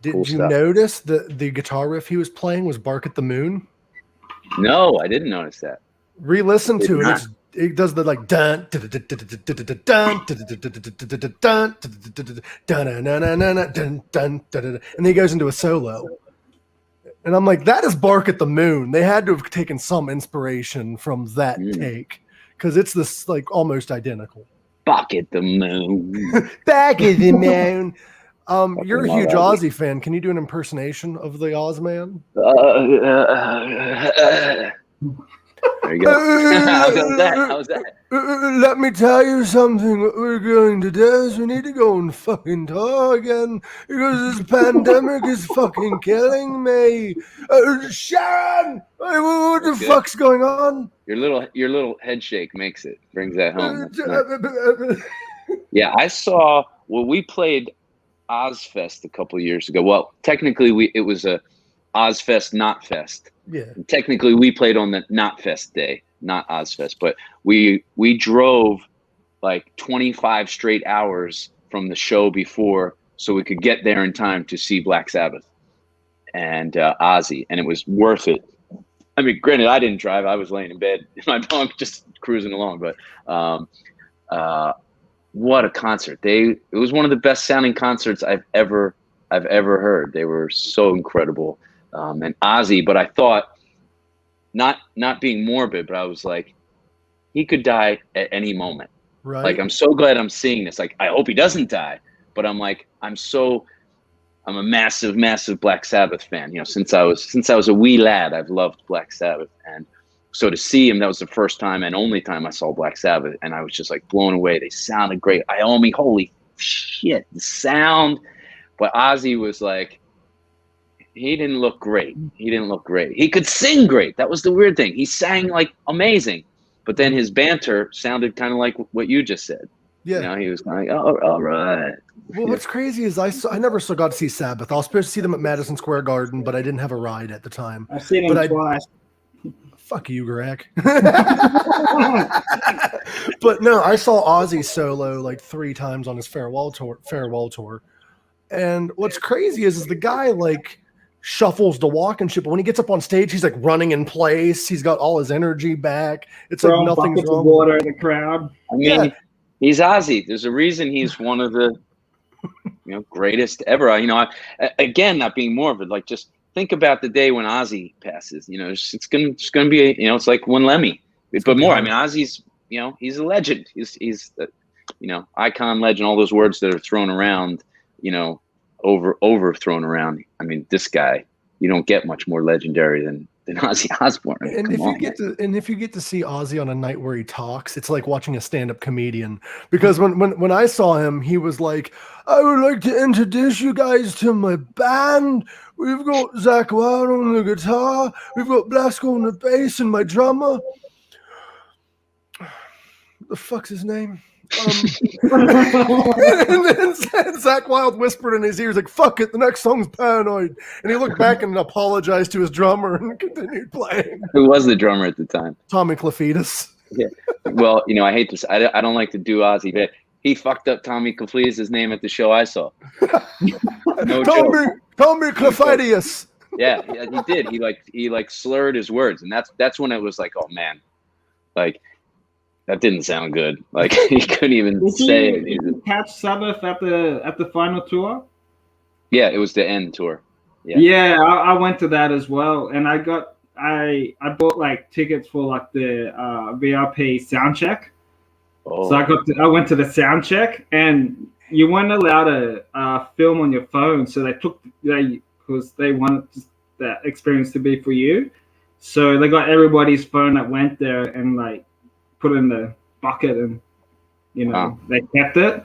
[SPEAKER 1] Did you notice that the guitar riff he was playing was Bark at the Moon?
[SPEAKER 3] No, I didn't notice that.
[SPEAKER 1] Re-listen to it. It does the like dun dun dun dun dun, and then he goes into a solo. And I'm like, that is Bark at the Moon. They had to have taken some inspiration from that take, because it's this like almost identical.
[SPEAKER 3] Bark at the Moon.
[SPEAKER 1] Back at the Moon. You're a huge Ozzy fan. Can you do an impersonation of the Ozman?
[SPEAKER 3] There you go. How was that?
[SPEAKER 1] Let me tell you something. What we're going to do is we need to go and fucking tour again, because this pandemic is fucking killing me. Sharon, what the fuck's going on?
[SPEAKER 3] Your little head shake brings that home. Nice. Yeah, I saw. Well, we played Ozfest a couple of years ago. Well, technically, it was a Ozfest Not Fest.
[SPEAKER 1] Yeah.
[SPEAKER 3] And technically, we played on the Not Fest day, not Ozfest, but we drove like 25 straight hours from the show before so we could get there in time to see Black Sabbath and Ozzy, and it was worth it. I mean, granted, I didn't drive; I was laying in bed in my bunk, just cruising along. But what a concert! It was one of the best sounding concerts I've ever heard. They were so incredible. And Ozzy, but I thought, not being morbid, but I was like, he could die at any moment.
[SPEAKER 1] Right.
[SPEAKER 3] Like, I'm so glad I'm seeing this. Like, I hope he doesn't die, but I'm like, I'm a massive, massive Black Sabbath fan. You know, since I was a wee lad, I've loved Black Sabbath, and so to see him, that was the first time and only time I saw Black Sabbath, and I was just like blown away. They sounded great. Holy shit, the sound. But Ozzy was like, he didn't look great. He could sing great. That was the weird thing. He sang like amazing, But then his banter sounded kind of like what you just said.
[SPEAKER 1] Yeah.
[SPEAKER 3] You know, he was kind of like, oh, all right.
[SPEAKER 1] Well, what's crazy is I never got to see Sabbath. I was supposed to see them at Madison Square Garden, but I didn't have a ride at the time.
[SPEAKER 2] I've seen him twice.
[SPEAKER 1] Fuck you, Greg. But no, I saw Ozzy solo like 3 times on his farewell tour. And what's crazy is the guy like shuffles to walk and shit, but when he gets up on stage, he's like running in place. He's got all his energy back. It's like nothing's wrong.
[SPEAKER 2] Of water in the crowd.
[SPEAKER 3] I mean, he's Ozzy. There's a reason he's one of the greatest ever. You know, again, not being morbid, like just think about the day when Ozzy passes. You know, it's gonna be it's like when Lemmy, but more. I mean, Ozzy's he's a legend. He's icon, legend. All those words that are thrown around, over thrown around. I mean, this guy, you don't get much more legendary than Ozzy Osbourne. I mean,
[SPEAKER 1] if you get to see Ozzy on a night where he talks, it's like watching a stand-up comedian. Because when I saw him, he was like, I would like to introduce you guys to my band. We've got Zach Wild on the guitar. We've got Blasco on the bass and my drummer. The fuck's his name? And then Zach Wild whispered in his ears, like, fuck it, the next song's Paranoid. And he looked back and apologized to his drummer and continued playing.
[SPEAKER 3] Who was the drummer at the time?
[SPEAKER 1] Tommy Clefidis.
[SPEAKER 3] Yeah. Well, I hate to say, I don't like to do Ozzy, but he fucked up Tommy Clefidis' name at the show I saw. No joke.
[SPEAKER 1] Tommy Clefidis.
[SPEAKER 3] Yeah, he did. He slurred his words, and that's when it was like, oh man, like that didn't sound good. Like he couldn't even say it.
[SPEAKER 2] Did you catch Sabbath at the final tour?
[SPEAKER 3] Yeah, it was the end tour.
[SPEAKER 2] Yeah, I went to that as well, and I bought like tickets for like the VIP sound check. Oh. So I went to the sound check, and you weren't allowed to film on your phone, so because they wanted that experience to be for you. So they got everybody's phone that went there and like put it in the bucket, and they kept it.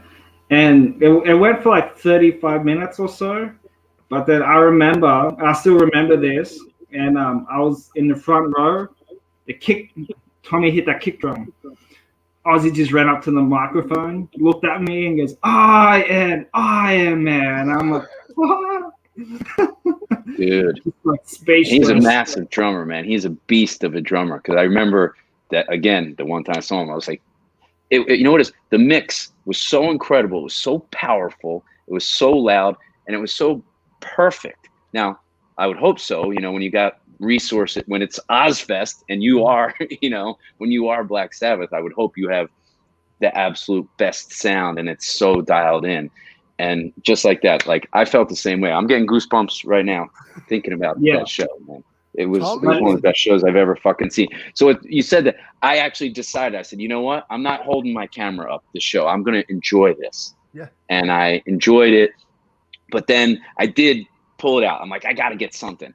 [SPEAKER 2] And it went for like 35 minutes or so. But then I still remember this, and I was in the front row. Tommy hit that kick drum. Ozzy just ran up to the microphone, looked at me, and goes, I am, man. And I'm like, what?
[SPEAKER 3] Dude,
[SPEAKER 2] like
[SPEAKER 3] he's a massive drummer, man. He's a beast of a drummer. Because I remember that, again, the one time I saw him, I was like, you know what it is? The mix was so incredible. It was so powerful. It was so loud, and it was so perfect. Now, I would hope so, when you got resources, when it's Ozfest and you are, when you are Black Sabbath, I would hope you have the absolute best sound and it's so dialed in. And just like that, like I felt the same way. I'm getting goosebumps right now thinking about that show, man. It was one of the best shows I've ever fucking seen. So you said that, I actually decided, I said, you know what? I'm not holding my camera up the show. I'm going to enjoy this.
[SPEAKER 1] Yeah. And
[SPEAKER 3] I enjoyed it. But then I did pull it out. I'm like, I got to get something.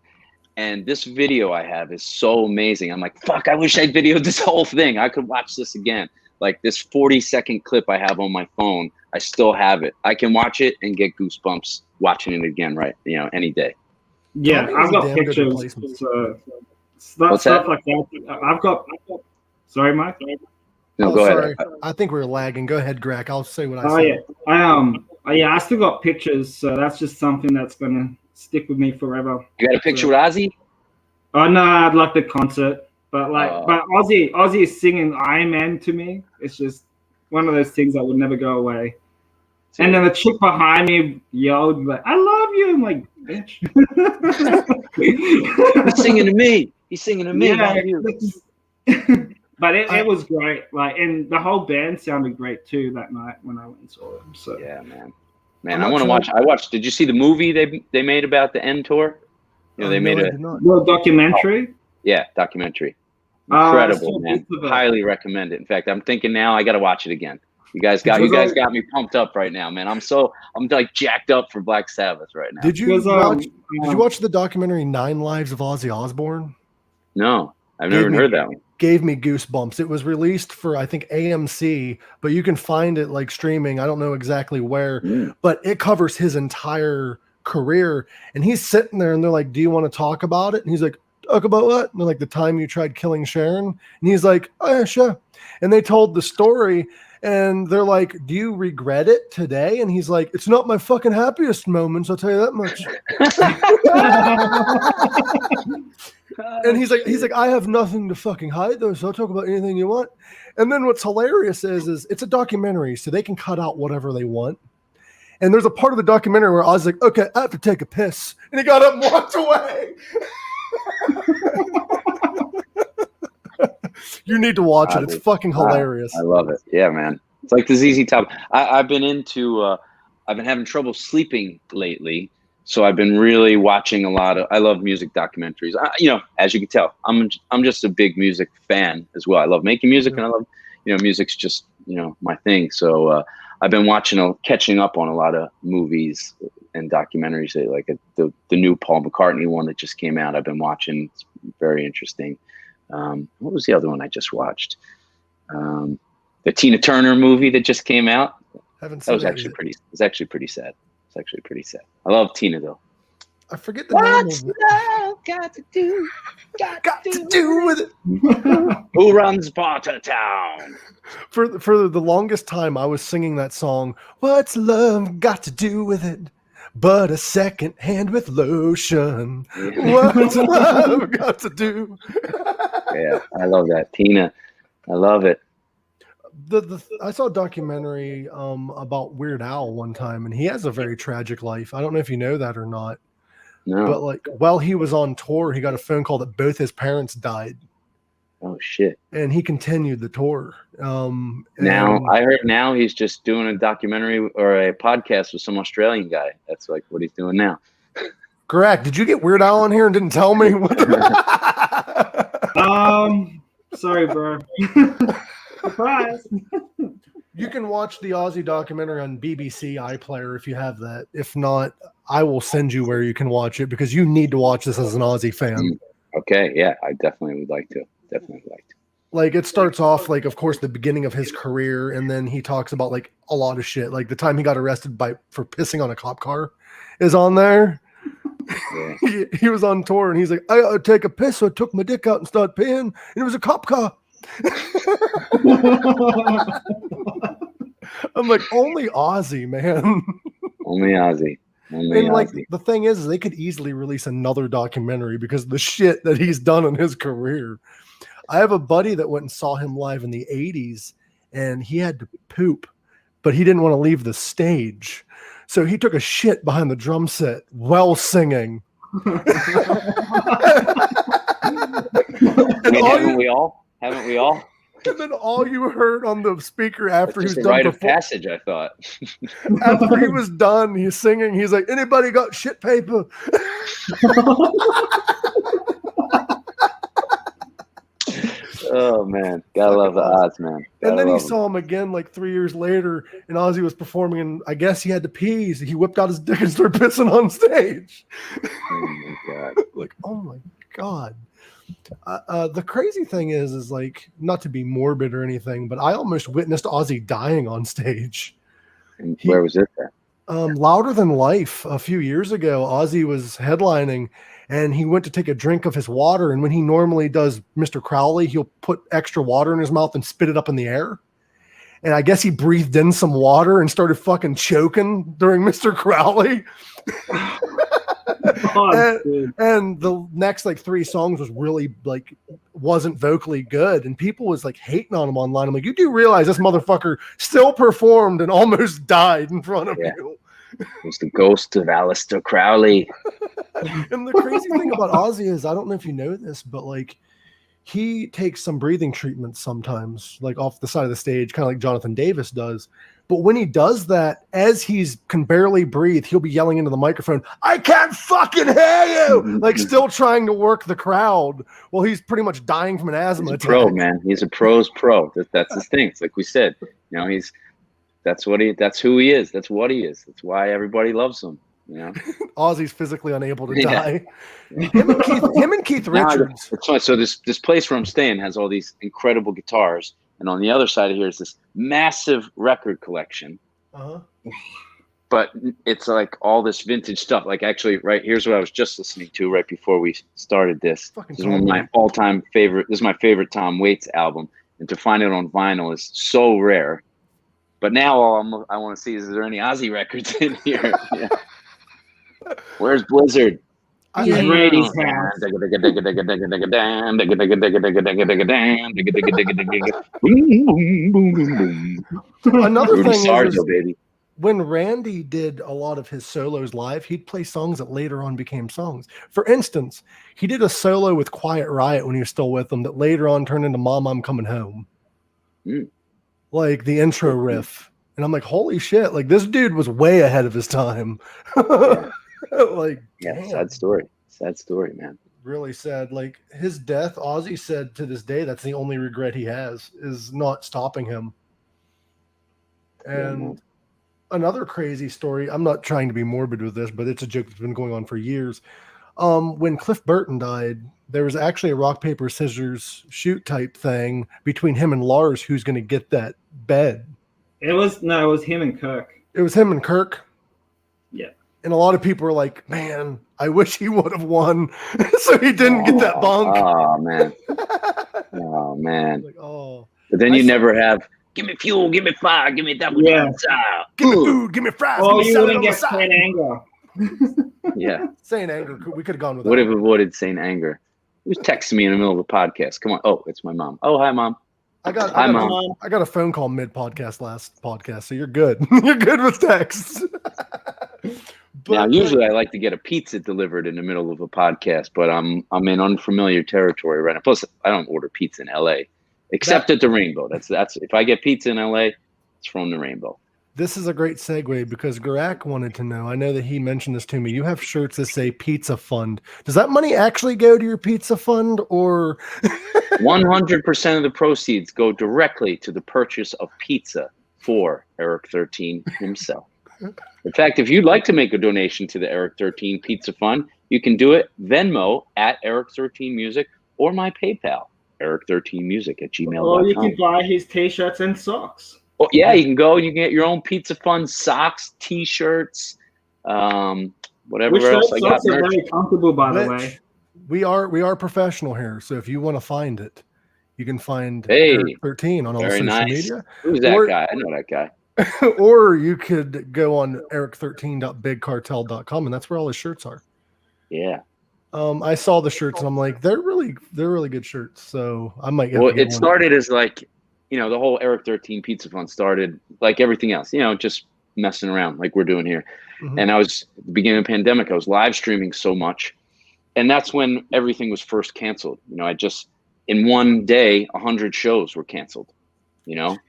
[SPEAKER 3] And this video I have is so amazing. I'm like, fuck, I wish I videoed this whole thing. I could watch this again. Like this 40-second clip I have on my phone, I still have it. I can watch it and get goosebumps watching it again, right? Any day.
[SPEAKER 2] Yeah, I've got pictures. Stuff like that. I've got. Sorry, Mike.
[SPEAKER 3] No, go ahead.
[SPEAKER 1] I think we're lagging. Go ahead, Greg. I'll say what I
[SPEAKER 2] say. I still got pictures, so that's just something that's gonna stick with me forever.
[SPEAKER 3] You got a picture with Ozzy?
[SPEAKER 2] Oh no, I'd like the concert, but Ozzy is singing Iron Man to me. It's just one of those things that would never go away. And then the chick behind me yelled like, "I love you!" I'm like, bitch.
[SPEAKER 3] He's singing to me. He's singing to me.
[SPEAKER 2] Yeah, but it was great. Like, and the whole band sounded great too that night when I went and saw them. So
[SPEAKER 3] yeah, man, I want to watch. I watched. Did you see the movie they made about the end tour? They made a
[SPEAKER 2] documentary.
[SPEAKER 3] Yeah, documentary. Incredible, man. Highly recommend it. In fact, I'm thinking now I got to watch it again. You guys got me pumped up right now, man. I'm like jacked up for Black Sabbath right now.
[SPEAKER 1] Did you watch the documentary 9 Lives of Ozzy Osbourne?
[SPEAKER 3] No, I've never heard that one.
[SPEAKER 1] Gave me goosebumps. It was released for, I think, AMC, but you can find it like streaming. I don't know exactly where, but it covers his entire career. And he's sitting there and they're like, do you want to talk about it? And he's like, talk about what? And they're like, the time you tried killing Sharon. And he's like, oh, yeah, sure. And they told the story. And they're like, do you regret it today? And he's like, it's not my fucking happiest moments, I'll tell you that much. And he's like, I have nothing to fucking hide though, so I'll talk about anything you want. And then what's hilarious is it's a documentary, so they can cut out whatever they want. And there's a part of the documentary where I was like, okay, I have to take a piss. And he got up and walked away. You need to watch it. It's fucking hilarious.
[SPEAKER 3] I love it. Yeah, man. It's like the ZZ Top. I've been having trouble sleeping lately. So I've been really watching a lot of. I love music documentaries. As you can tell, I'm just a big music fan as well. I love making music, and I love, music's just my thing. So I've been catching up on a lot of movies and documentaries. Like the new Paul McCartney one that just came out. I've been watching. It's very interesting. What was the other one I just watched? The Tina Turner movie that just came out. That was actually pretty. It's actually pretty sad. It's actually pretty sad. I love Tina though.
[SPEAKER 1] I forget the name.
[SPEAKER 3] What's love got to do? Got to do with it. Who runs Potter Town?
[SPEAKER 1] For the longest time, I was singing that song. What's love got to do with it? But a second hand with lotion. What's love got to do?
[SPEAKER 3] Yeah, I love that. Tina. I love it.
[SPEAKER 1] I saw a documentary about Weird Al one time, and he has a very tragic life. I don't know if you know that or not.
[SPEAKER 3] No.
[SPEAKER 1] But like while he was on tour, he got a phone call that both his parents died.
[SPEAKER 3] Oh shit.
[SPEAKER 1] And he continued the tour.
[SPEAKER 3] Now I heard he's just doing a documentary or a podcast with some Australian guy. That's like what he's doing now.
[SPEAKER 1] Correct. Did you get Weird Al on here and didn't tell me?
[SPEAKER 2] Sorry, bro. Surprise.
[SPEAKER 1] You can watch the Aussie documentary on BBC iPlayer if you have that. If not, I will send you where you can watch it because you need to watch this as an Aussie fan.
[SPEAKER 3] Okay, yeah, I definitely would like to. Like
[SPEAKER 1] it starts off like, of course, the beginning of his career, and then he talks about like a lot of shit. Like the time he got arrested for pissing on a cop car is on there. Yeah. He was on tour and he's like, I gotta take a piss, so I took my dick out and started peeing, and it was a cop car. I'm like, only Aussie, man.
[SPEAKER 3] Only Aussie.
[SPEAKER 1] And like the thing is they could easily release another documentary because of the shit that he's done in his career. I have a buddy that went and saw him live in the 80s, and he had to poop, but he didn't want to leave the stage. So he took a shit behind the drum set while singing.
[SPEAKER 3] Haven't we all?
[SPEAKER 1] And then all you heard on the speaker after he was done,
[SPEAKER 3] rite of passage, I thought.
[SPEAKER 1] After he was done, he's singing. He's like, "Anybody got shit paper?"
[SPEAKER 3] Oh man, gotta love the odds, man.
[SPEAKER 1] And then he saw him again like 3 years later, and Ozzy was performing, and I guess he had to pee. So he whipped out his dick and started pissing on stage.
[SPEAKER 3] Oh my god!
[SPEAKER 1] Like, oh my god. The crazy thing is like, not to be morbid or anything, but I almost witnessed Ozzy dying on stage.
[SPEAKER 3] And where was it at?
[SPEAKER 1] Louder Than Life a few years ago. Ozzy was headlining, and he went to take a drink of his water, and when he normally does Mr. Crowley, he'll put extra water in his mouth and spit it up in the air. And I guess he breathed in some water and started fucking choking during Mr. Crowley. And the next like 3 songs was really like wasn't vocally good, and people was like hating on him online. I'm like, you do realize this motherfucker still performed and almost died in front of you?
[SPEAKER 3] It was the ghost of Aleister Crowley.
[SPEAKER 1] And the crazy thing about Ozzy is, I don't know if you know this, but like he takes some breathing treatments sometimes, like off the side of the stage, kind of like Jonathan Davis does. But when he does that, as he's can barely breathe, he'll be yelling into the microphone, "I can't fucking hear you!" Like still trying to work the crowd while he's pretty much dying from an asthma attack.
[SPEAKER 3] Pro, man. He's a pro's pro. That's his thing. It's like we said, that's who he is. That's what he is. That's why everybody loves him.
[SPEAKER 1] Ozzy's physically unable to die. Him and Keith Richards.
[SPEAKER 3] It's funny. So this place where I'm staying has all these incredible guitars. And on the other side of here is this massive record collection.
[SPEAKER 1] Uh-huh.
[SPEAKER 3] but it's like all this vintage stuff. Like actually, right here's what I was just listening to right before we started this.
[SPEAKER 1] Fucking
[SPEAKER 3] This is one of my all-time favorite. This is my favorite Tom Waits album, and to find it on vinyl is so rare. But now all I want to see is there any Ozzy records in here? Yeah. Where's Blizzard?
[SPEAKER 2] He's Brady's house.
[SPEAKER 1] Another
[SPEAKER 3] Rudy
[SPEAKER 1] thing
[SPEAKER 3] Sarzo,
[SPEAKER 1] is
[SPEAKER 3] baby.
[SPEAKER 1] when Randy did a lot of his solos live, he'd play songs that later on became songs. For instance, he did a solo with Quiet Riot when he was still with them that later on turned into Mom, I'm Coming Home. Like the intro riff. And I'm like, holy shit, like this dude was way ahead of his time. Like, damn.
[SPEAKER 3] Sad story, man.
[SPEAKER 1] Really sad. Like his death, Ozzy said to this day, that's the only regret he has is not stopping him. And another crazy story, I'm not trying to be morbid with this, but it's a joke that's been going on for years. When Cliff Burton died, there was actually a rock, paper, scissors shoot type thing between him and Lars, who's going to get that bed.
[SPEAKER 2] It was him and Kirk.
[SPEAKER 1] It was him and Kirk.
[SPEAKER 2] Yeah.
[SPEAKER 1] And a lot of people were like, man, I wish he would have won so he didn't get that bunk.
[SPEAKER 3] Oh, man. Oh, man.
[SPEAKER 1] Like, oh.
[SPEAKER 3] But then you never have, give me fuel, give me fire, give me that.
[SPEAKER 2] Yeah.
[SPEAKER 1] Give me food, give me fries.
[SPEAKER 2] Oh,
[SPEAKER 1] give me
[SPEAKER 2] you
[SPEAKER 1] salad
[SPEAKER 2] wouldn't
[SPEAKER 1] on
[SPEAKER 2] get
[SPEAKER 1] the side.
[SPEAKER 2] Saint Anger.
[SPEAKER 3] Yeah.
[SPEAKER 1] Saint Anger, we could have gone with that.
[SPEAKER 3] Would have avoided Saint Anger. Who's texting me in the middle of a podcast? Come on. Oh, it's my mom. Oh, hi, Mom.
[SPEAKER 1] I got a phone call mid-podcast last podcast, so you're good. You're good with texts.
[SPEAKER 3] Now, usually I like to get a pizza delivered in the middle of a podcast, but I'm in unfamiliar territory right now. Plus, I don't order pizza in LA, except at the Rainbow. That's if I get pizza in LA, it's from the Rainbow.
[SPEAKER 1] This is a great segue because Garak wanted to know. I know that he mentioned this to me. You have shirts that say Pizza Fund. Does that money actually go to your Pizza Fund, or
[SPEAKER 3] 100% of the proceeds go directly to the purchase of pizza for Eric 13 himself? In fact, if you'd like to make a donation to the Eric 13 Pizza Fund, you can do it Venmo at Eric 13 Music or my PayPal, eric13music@gmail.com.
[SPEAKER 2] Or you can buy his t-shirts and socks.
[SPEAKER 3] Oh, yeah, you can go. You can get your own Pizza Fund socks, T-shirts, whatever
[SPEAKER 2] Which
[SPEAKER 3] else I got.
[SPEAKER 2] Socks are very comfortable, by the way.
[SPEAKER 1] We are professional here, so if you want to find it, you can find
[SPEAKER 3] Hey,
[SPEAKER 1] Eric 13 on all social media.
[SPEAKER 3] Who's that guy? I know that guy.
[SPEAKER 1] Or you could go on eric13.bigcartel.com, and that's where all his shirts are.
[SPEAKER 3] Yeah.
[SPEAKER 1] I saw the shirts, and I'm like, they're really good shirts. So I might get.
[SPEAKER 3] Well, it started as like, the whole Eric 13 Pizza Fund started like everything else, just messing around like we're doing here. Mm-hmm. And at the beginning of the pandemic, I was live streaming so much, and that's when everything was first canceled. In one day, 100 shows were canceled.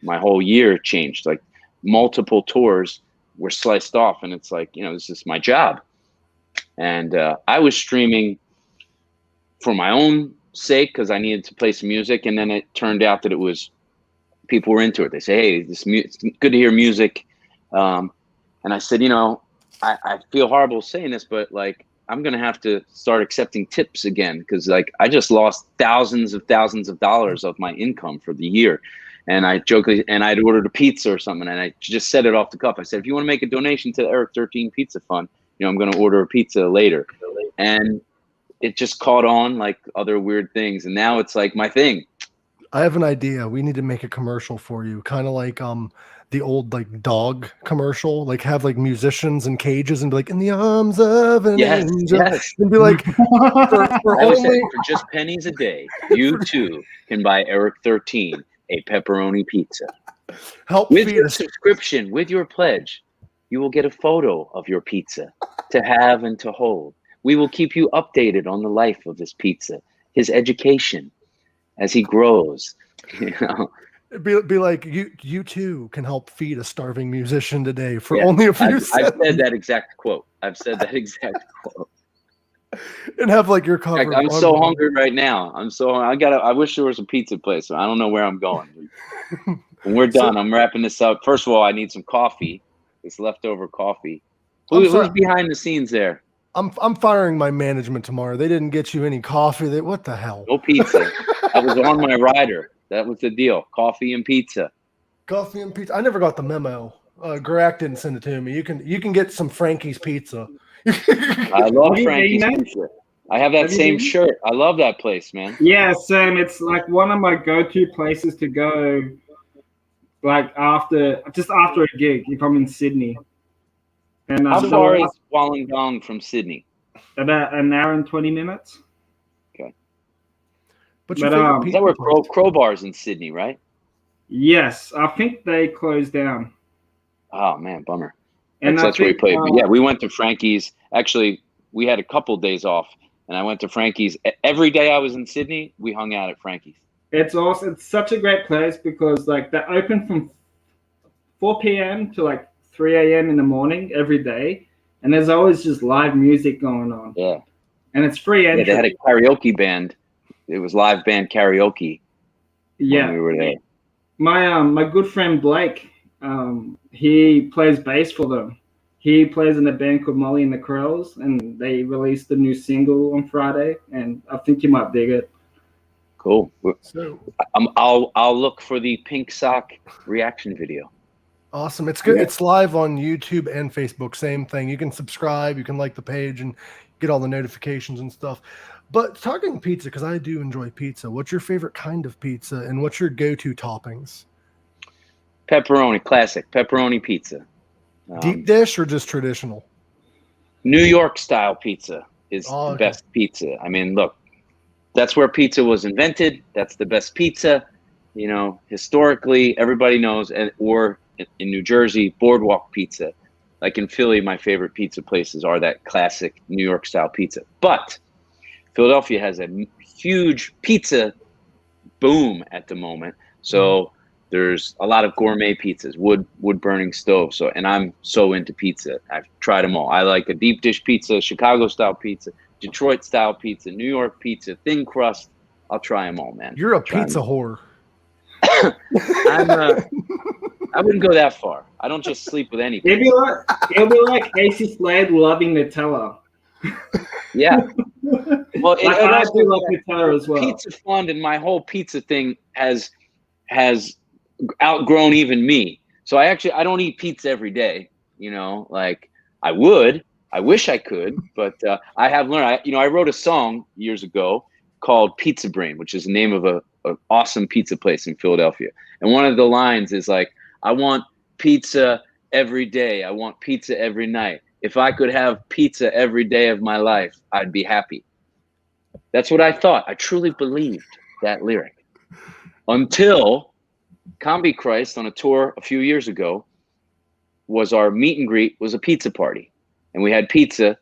[SPEAKER 3] My whole year changed. Like multiple tours were sliced off, and it's like, this is my job. And I was streaming for my own sake because I needed to play some music, and then it turned out that people were into it. They say, hey, it's good to hear music. And I said, I feel horrible saying this, but like, I'm going to have to start accepting tips again. Cause like, I just lost thousands of dollars of my income for the year. And I jokingly, and I'd ordered a pizza or something, and I just said it off the cuff. I said, if you want to make a donation to the Eric 13 Pizza Fund, I'm going to order a pizza later. And it just caught on like other weird things. And now it's like my thing.
[SPEAKER 1] I have an idea. We need to make a commercial for you, kind of like the old like dog commercial, like have like musicians in cages and be like in the arms of an angel, and be like
[SPEAKER 3] for just pennies a day, you too can buy Eric 13 a pepperoni pizza.
[SPEAKER 1] Help
[SPEAKER 3] with your subscription, with your pledge, you will get a photo of your pizza to have and to hold. We will keep you updated on the life of this pizza, his education as he grows.
[SPEAKER 1] Be like, you too can help feed a starving musician today for only a few cents.
[SPEAKER 3] I've said that exact quote.
[SPEAKER 1] And have like your cover.
[SPEAKER 3] I'm so hungry right now. I wish there was a pizza place. I don't know where I'm going. When we're done, I'm wrapping this up. First of all, I need some coffee. This leftover coffee. Who's behind the scenes there?
[SPEAKER 1] I'm firing my management tomorrow. They didn't get you any coffee. What the hell?
[SPEAKER 3] No pizza. I was on my rider. That was the deal. Coffee and pizza.
[SPEAKER 1] Coffee and pizza. I never got the memo. Garak didn't send it to me. You can get some Frankie's pizza.
[SPEAKER 3] I love
[SPEAKER 2] Have you
[SPEAKER 3] Frankie's
[SPEAKER 2] been there?
[SPEAKER 3] Pizza. I have that
[SPEAKER 2] Have you
[SPEAKER 3] same
[SPEAKER 2] been?
[SPEAKER 3] shirt. I love that place, man.
[SPEAKER 2] Yeah, Sam. It's like one of my go-to places to go. Like just after a gig, if I'm in Sydney, and
[SPEAKER 3] How
[SPEAKER 2] the
[SPEAKER 3] far
[SPEAKER 2] last-
[SPEAKER 3] is Wollongong from Sydney?
[SPEAKER 2] about an hour and 20 minutes.
[SPEAKER 1] What's your
[SPEAKER 2] But,
[SPEAKER 1] favorite
[SPEAKER 2] is
[SPEAKER 3] Is
[SPEAKER 1] pizza
[SPEAKER 3] that where
[SPEAKER 1] place?
[SPEAKER 3] Crowbar's in Sydney, right?
[SPEAKER 2] Yes, I think they closed down.
[SPEAKER 3] Oh man, bummer.
[SPEAKER 2] And
[SPEAKER 3] That's where we played. But yeah, we went to Frankie's. Actually, we had a couple days off, and I went to Frankie's. Every day I was in Sydney, we hung out at Frankie's.
[SPEAKER 2] it's also it's such a great place because like they're open from 4 p.m. to like 3 a.m. in the morning every day, and there's always just live music going on.
[SPEAKER 3] Yeah.
[SPEAKER 2] And it's free
[SPEAKER 3] Yeah,
[SPEAKER 2] entry.
[SPEAKER 3] they had a karaoke band. It was live band karaoke when we were there.
[SPEAKER 2] My good friend Blake, he plays bass for them. He plays in a band called Molly and the Crows, and they released a new single on Friday, and I think you might dig it.
[SPEAKER 3] Cool.
[SPEAKER 1] So
[SPEAKER 3] I'll look for the pink sock reaction video.
[SPEAKER 1] awesome. It's good.
[SPEAKER 2] Yeah.
[SPEAKER 1] It's live on YouTube and Facebook. Same thing. You can subscribe, you can like the page and get all the notifications and stuff. But talking pizza, because I do enjoy pizza, what's your favorite kind of pizza and what's your go-to toppings?
[SPEAKER 3] Pepperoni, classic pepperoni pizza.
[SPEAKER 1] Deep dish or just traditional?
[SPEAKER 3] New York style pizza is
[SPEAKER 1] Oh,
[SPEAKER 3] the
[SPEAKER 1] okay.
[SPEAKER 3] best pizza. I mean, look, that's where pizza was invented. That's the best pizza. You know, historically, everybody knows, or in New Jersey, boardwalk pizza. Like in Philly, my favorite pizza places are that classic New York style pizza. But Philadelphia has a huge pizza boom at the moment. So there's a lot of gourmet pizzas, wood burning stove. So, and I'm so into pizza. I've tried them all. I like a deep dish pizza, Chicago style pizza, Detroit style pizza, New York pizza, thin crust. I'll try them all, man.
[SPEAKER 1] You're a
[SPEAKER 3] Try 'em
[SPEAKER 1] pizza
[SPEAKER 3] all.
[SPEAKER 1] whore.
[SPEAKER 3] I wouldn't go that far. I don't just sleep with anything.
[SPEAKER 2] It'll be like AC Slade loving Nutella.
[SPEAKER 3] Yeah. Well, it
[SPEAKER 2] I
[SPEAKER 3] also,
[SPEAKER 2] do love Nutella as well.
[SPEAKER 3] Pizza Fund and my whole pizza thing has outgrown even me. So I don't eat pizza every day. You know, like I wish I could, but I have learned. I wrote a song years ago called Pizza Brain, which is the name of an awesome pizza place in Philadelphia. And one of the lines is like, I want pizza every day. I want pizza every night. If I could have pizza every day of my life, I'd be happy. That's what I thought. I truly believed that lyric until Combichrist on a tour a few years ago was our meet and greet was a pizza party, and we had pizza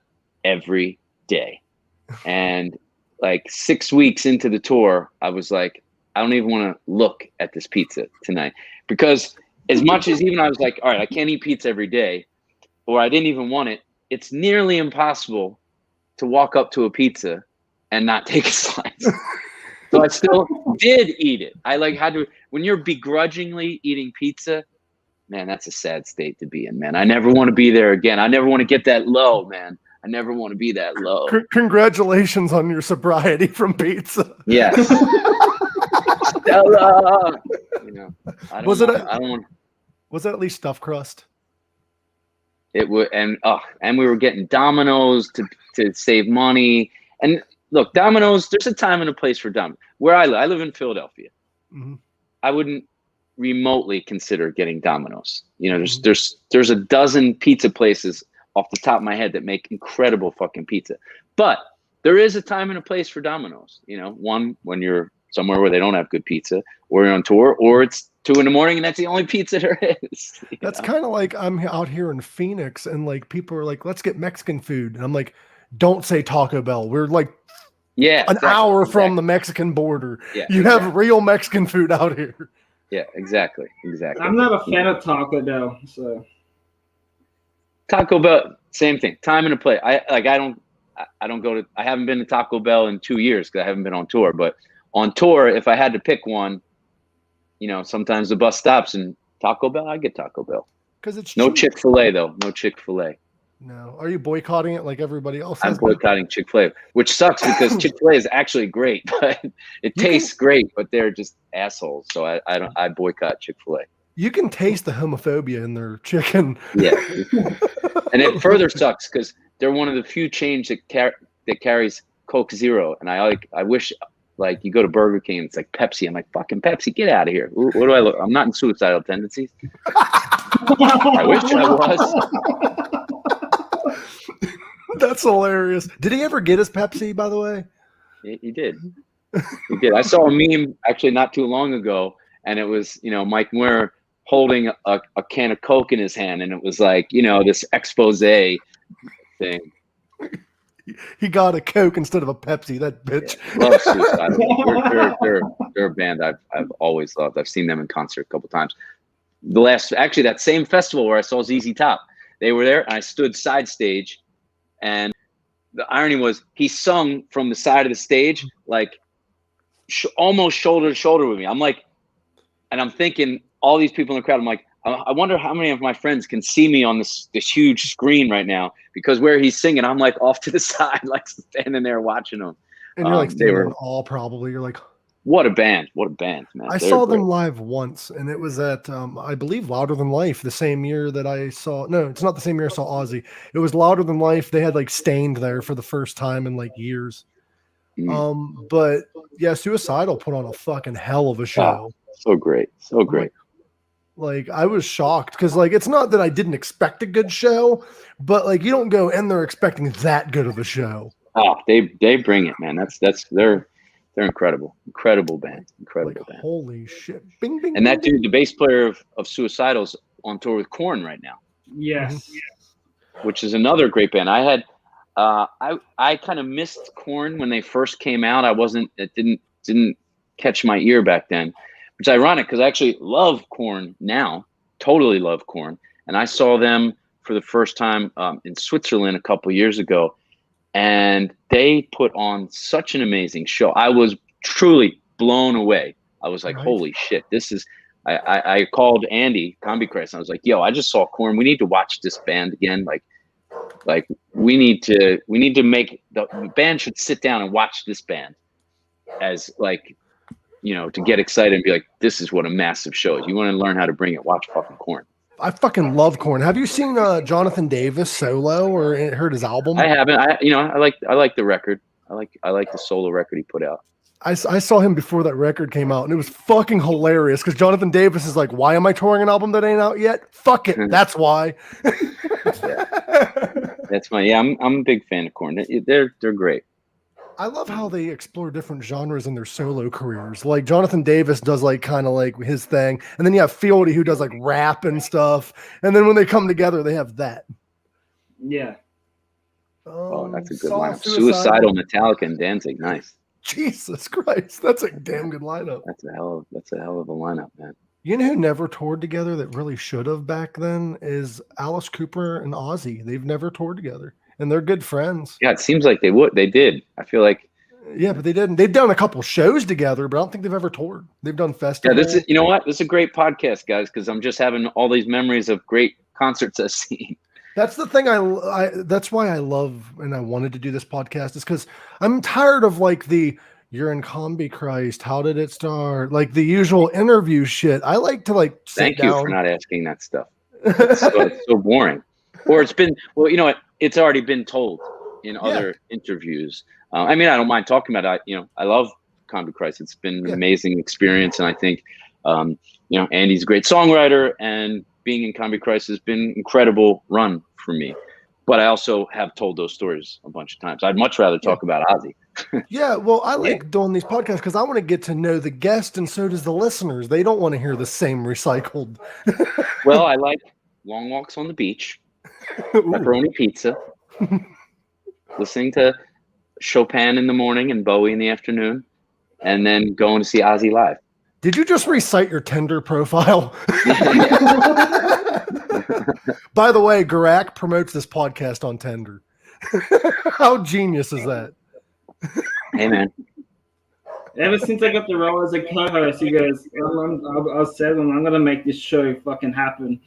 [SPEAKER 3] every day. And like 6 weeks into the tour, I was like, I don't even want to look at this pizza tonight, because as much as even I was like, all right, I can't eat pizza every day, or I didn't even want it. It's nearly impossible to walk up to a pizza and not take a slice. So I still did eat it. I had to, when you're begrudgingly eating pizza, man, that's a sad state to be in, man. I never want to be there again. I never want to get that low, man. I never want to be that low.
[SPEAKER 1] Congratulations on your sobriety from pizza.
[SPEAKER 3] Yes. Stella. I don't want.
[SPEAKER 1] Was it at least stuffed crust?
[SPEAKER 3] It would, and we were getting Domino's to save money. And look, Domino's, there's a time and a place for Domino's. Where I live in Philadelphia.
[SPEAKER 1] Mm-hmm.
[SPEAKER 3] I wouldn't remotely consider getting Domino's. There's a dozen pizza places off the top of my head that make incredible fucking pizza. But there is a time and a place for Domino's. One, when you're somewhere where they don't have good pizza, or you're on tour, or it's 2 a.m. and that's the only pizza there is.
[SPEAKER 1] That's kind of like I'm out here in Phoenix and like people are like, let's get Mexican food. And I'm like, don't say Taco Bell. We're like an hour from the Mexican border.
[SPEAKER 3] Yeah,
[SPEAKER 1] you have real Mexican food out here.
[SPEAKER 3] Yeah, exactly.
[SPEAKER 2] I'm not a fan of Taco Bell, so
[SPEAKER 3] Taco Bell, same thing. Time and a place. I haven't been to Taco Bell in 2 years because I haven't been on tour. But on tour, if I had to pick one, sometimes the bus stops and Taco Bell, I get Taco Bell.
[SPEAKER 1] Because it's
[SPEAKER 3] no
[SPEAKER 1] cheap.
[SPEAKER 3] Chick-fil-A though. No Chick-fil-A.
[SPEAKER 1] No. Are you boycotting it like everybody else?
[SPEAKER 3] I'm boycotting Chick-fil-A, which sucks because Chick-fil-A is actually great, but it tastes great, but they're just assholes. So I boycott Chick-fil-A.
[SPEAKER 1] You can taste the homophobia in their chicken.
[SPEAKER 3] Yeah, and it further sucks because they're one of the few chains that carries Coke Zero, and I wish like you go to Burger King and it's like Pepsi. I'm like, fucking Pepsi, get out of here. What do I look? I'm not in suicidal tendencies. I wish I was.
[SPEAKER 1] That's hilarious. Did he ever get his Pepsi, by the way?
[SPEAKER 3] He did. He did. I saw a meme actually not too long ago, and it was, Mike Muir holding a can of Coke in his hand, and it was like, this expose thing.
[SPEAKER 1] He got a Coke instead of a Pepsi. That bitch.
[SPEAKER 3] Yeah, love Suicidal. They're a band I've always loved. I've seen them in concert a couple times. That same festival where I saw ZZ Top, they were there, and I stood side stage, and the irony was he sung from the side of the stage, like almost shoulder to shoulder with me. I'm like, and I'm thinking all these people in the crowd, I'm like, I wonder how many of my friends can see me on this huge screen right now, because where he's singing, I'm like off to the side, like standing there watching him.
[SPEAKER 1] And you're like standing in awe, probably. You're like,
[SPEAKER 3] what a band, man.
[SPEAKER 1] I saw them live once, and it was at, I believe, Louder Than Life, the same year that I saw, no, it's not the same year I saw Ozzy. It was Louder Than Life. They had like Stained there for the first time in like years. But yeah, Suicidal put on a fucking hell of a show.
[SPEAKER 3] So great.
[SPEAKER 1] Like I was shocked because like it's not that I didn't expect a good show, but like you don't go in there expecting that good of a show.
[SPEAKER 3] Oh, they bring it, man. They're incredible band. Band.
[SPEAKER 1] Holy shit! Bing, bing,
[SPEAKER 3] and that
[SPEAKER 1] bing,
[SPEAKER 3] dude, the bass player of Suicidal's on tour with Korn right now.
[SPEAKER 2] Yes,
[SPEAKER 3] which is another great band. I had I kind of missed Korn when they first came out. It didn't catch my ear back then. Which is ironic because I actually love Korn now, totally love Korn. And I saw them for the first time in Switzerland a couple of years ago, and they put on such an amazing show. I was truly blown away. I was like, holy shit, this is – I called Andy, Combichrist, and I was like, yo, I just saw Korn. We need to watch this band again. Like we need to make – the band should sit down and watch this band as like – to get excited and be like, this is what a massive show is. You want to learn how to bring it, watch fucking Korn.
[SPEAKER 1] I fucking love Korn. Have you seen Jonathan Davis solo or heard his album?
[SPEAKER 3] I haven't. I like the record. I like the solo record he put out.
[SPEAKER 1] I saw him before that record came out, and it was fucking hilarious because Jonathan Davis is like, why am I touring an album that ain't out yet? Fuck it. That's why.
[SPEAKER 3] That's my, I'm a big fan of Korn. They're great.
[SPEAKER 1] I love how they explore different genres in their solo careers. Like Jonathan Davis does like kind of like his thing. And then you have Fieldy who does like rap and stuff. And then when they come together, they have that.
[SPEAKER 2] Yeah.
[SPEAKER 3] That's a good lineup. Suicidal, Metallica, and Danzig. Nice.
[SPEAKER 1] Jesus Christ. That's a damn good lineup.
[SPEAKER 3] That's a hell of a lineup, man.
[SPEAKER 1] You know who never toured together that really should have back then is Alice Cooper and Ozzy. They've never toured together. And they're good friends.
[SPEAKER 3] Yeah, it seems like they would. They did. I feel like.
[SPEAKER 1] Yeah, but they didn't. They've done a couple shows together, but I don't think they've ever toured. They've done festivals.
[SPEAKER 3] Yeah, this is. You know what? This is a great podcast, guys, because I'm just having all these memories of great concerts I've seen.
[SPEAKER 1] That's the thing. That's why I love and I wanted to do this podcast is because I'm tired of like you're in Combichrist. How did it start? Like the usual interview shit. I like to like.
[SPEAKER 3] Thank you for not asking that stuff. It's so boring. Or it's been, well, you know what? It's already been told in other interviews. I mean, I don't mind talking about it. I love Combichrist. It's been an amazing experience. And I think, Andy's a great songwriter, and being in Combichrist has been an incredible run for me. But I also have told those stories a bunch of times. I'd much rather talk about Ozzy.
[SPEAKER 1] Yeah, well, I like doing these podcasts because I want to get to know the guest, and so does the listeners. They don't want to hear the same recycled.
[SPEAKER 3] Well, I like long walks on the beach. Pepperoni pizza, listening to Chopin in the morning and Bowie in the afternoon, and then going to see Ozzy live.
[SPEAKER 1] Did you just recite your Tinder profile? By the way, Garak promotes this podcast on Tinder. How genius is that?
[SPEAKER 3] Hey, man.
[SPEAKER 2] Ever since I got the role as a co-host, he goes, I said, I'm going to make this show fucking happen.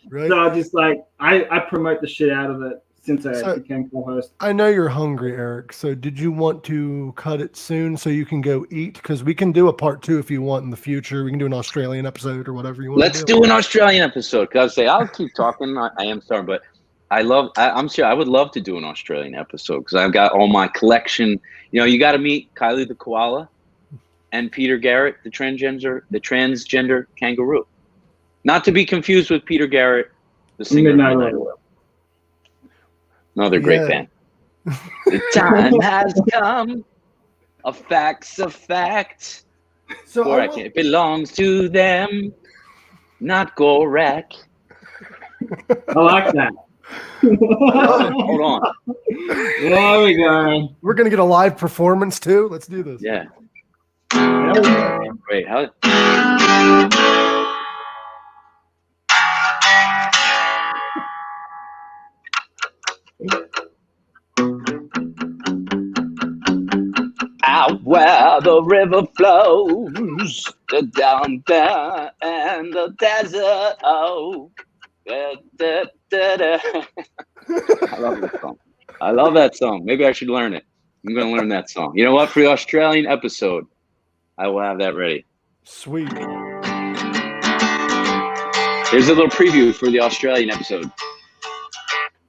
[SPEAKER 1] Right?
[SPEAKER 2] So I just I promote the shit out of it. since I
[SPEAKER 1] So-
[SPEAKER 2] became co-host.
[SPEAKER 1] I know you're hungry, Eric. So did you want to cut it soon so you can go eat? Because we can do a part 2 if you want in the future. We can do an Australian episode or whatever you want
[SPEAKER 3] Let's
[SPEAKER 1] to
[SPEAKER 3] do an Australian episode. Because I'll keep talking. I am sorry, but I'm sure I would love to do an Australian episode because I've got all my collection. You got to meet Kylie the koala and Peter Garrett, the transgender kangaroo. Not to be confused with Peter Garrett, the singer of Midnight Oil. Another great band. The time has come. A fact's a fact.
[SPEAKER 1] So
[SPEAKER 3] It belongs to them, not Gorak.
[SPEAKER 2] I like that.
[SPEAKER 3] Hold on.
[SPEAKER 2] There we go.
[SPEAKER 1] we're gonna get a live performance too. Let's do this.
[SPEAKER 3] Yeah.
[SPEAKER 2] There we go.
[SPEAKER 3] Wait, how? Out where the river flows, down there in the desert. Oh, da, da, da, da. I love that song. I love that song. Maybe I should learn it. I'm going to learn that song. You know what? For the Australian episode, I will have that ready.
[SPEAKER 1] Sweet.
[SPEAKER 3] Here's a little preview for the Australian episode.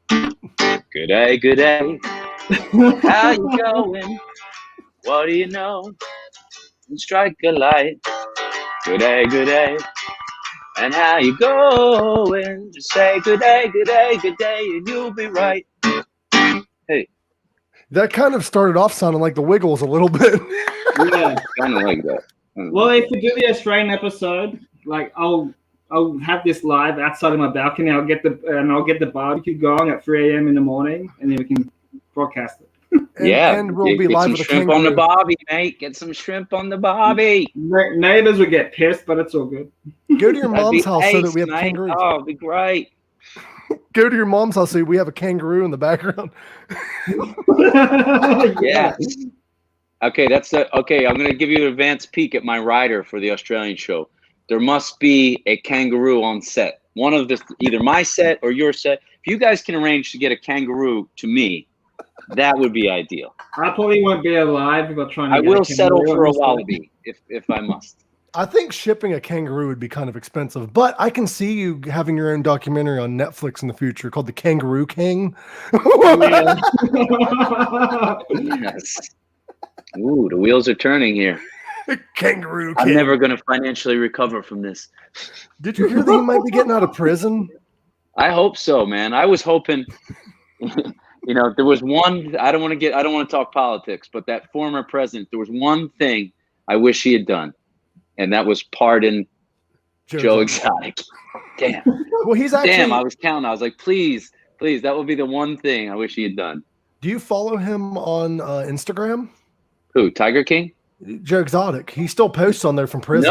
[SPEAKER 3] Good day, good day. How you going? What do you know? Strike a light. Good day. And how you going? Just say good day, and you'll be right. Hey.
[SPEAKER 1] That kind of started off sounding like the Wiggles a little bit.
[SPEAKER 2] Yeah.
[SPEAKER 3] Kind of like that.
[SPEAKER 2] Well, if we do the Australian episode, like I'll have this live outside of my balcony. I'll get the barbecue going at 3 a.m. in the morning, and then we can broadcast it.
[SPEAKER 1] And we'll be
[SPEAKER 3] get
[SPEAKER 1] live
[SPEAKER 3] some
[SPEAKER 1] with a
[SPEAKER 3] shrimp
[SPEAKER 1] kangaroo.
[SPEAKER 3] on the barbie, mate. Get some shrimp on the barbie.
[SPEAKER 2] Neighbors would get pissed, but it's all good.
[SPEAKER 1] Go to your
[SPEAKER 3] That'd
[SPEAKER 1] mom's
[SPEAKER 3] be
[SPEAKER 1] house so that
[SPEAKER 3] ace,
[SPEAKER 1] we have
[SPEAKER 3] mate.
[SPEAKER 1] kangaroos.
[SPEAKER 3] Oh, it'd be great.
[SPEAKER 1] Go to your mom's house so we have a kangaroo in the background.
[SPEAKER 3] Yeah. Okay, okay. I'm gonna give you an advanced peek at my rider for the Australian show. There must be a kangaroo on set. One of either my set or your set. If you guys can arrange to get a kangaroo to me, that would be ideal.
[SPEAKER 2] I probably won't be alive if I'm trying to.
[SPEAKER 3] I will settle for a wallaby if I must.
[SPEAKER 1] I think shipping a kangaroo would be kind of expensive, but I can see you having your own documentary on Netflix in the future called The Kangaroo King.
[SPEAKER 3] Yes. Ooh, the wheels are turning here.
[SPEAKER 1] Kangaroo King.
[SPEAKER 3] I'm never going to financially recover from this.
[SPEAKER 1] Did you hear that he might be getting out of prison?
[SPEAKER 3] I hope so, man. I was hoping. There was one. I don't want to talk politics, but that former president. There was one thing I wish he had done, and that was pardon Joe Exotic. Damn.
[SPEAKER 1] Well, he's actually.
[SPEAKER 3] Damn, I was counting. I was like, please, that would be the one thing I wish he had done.
[SPEAKER 1] Do you follow him on Instagram?
[SPEAKER 3] Who? Tiger King?
[SPEAKER 1] Joe Exotic. He still posts on there from prison.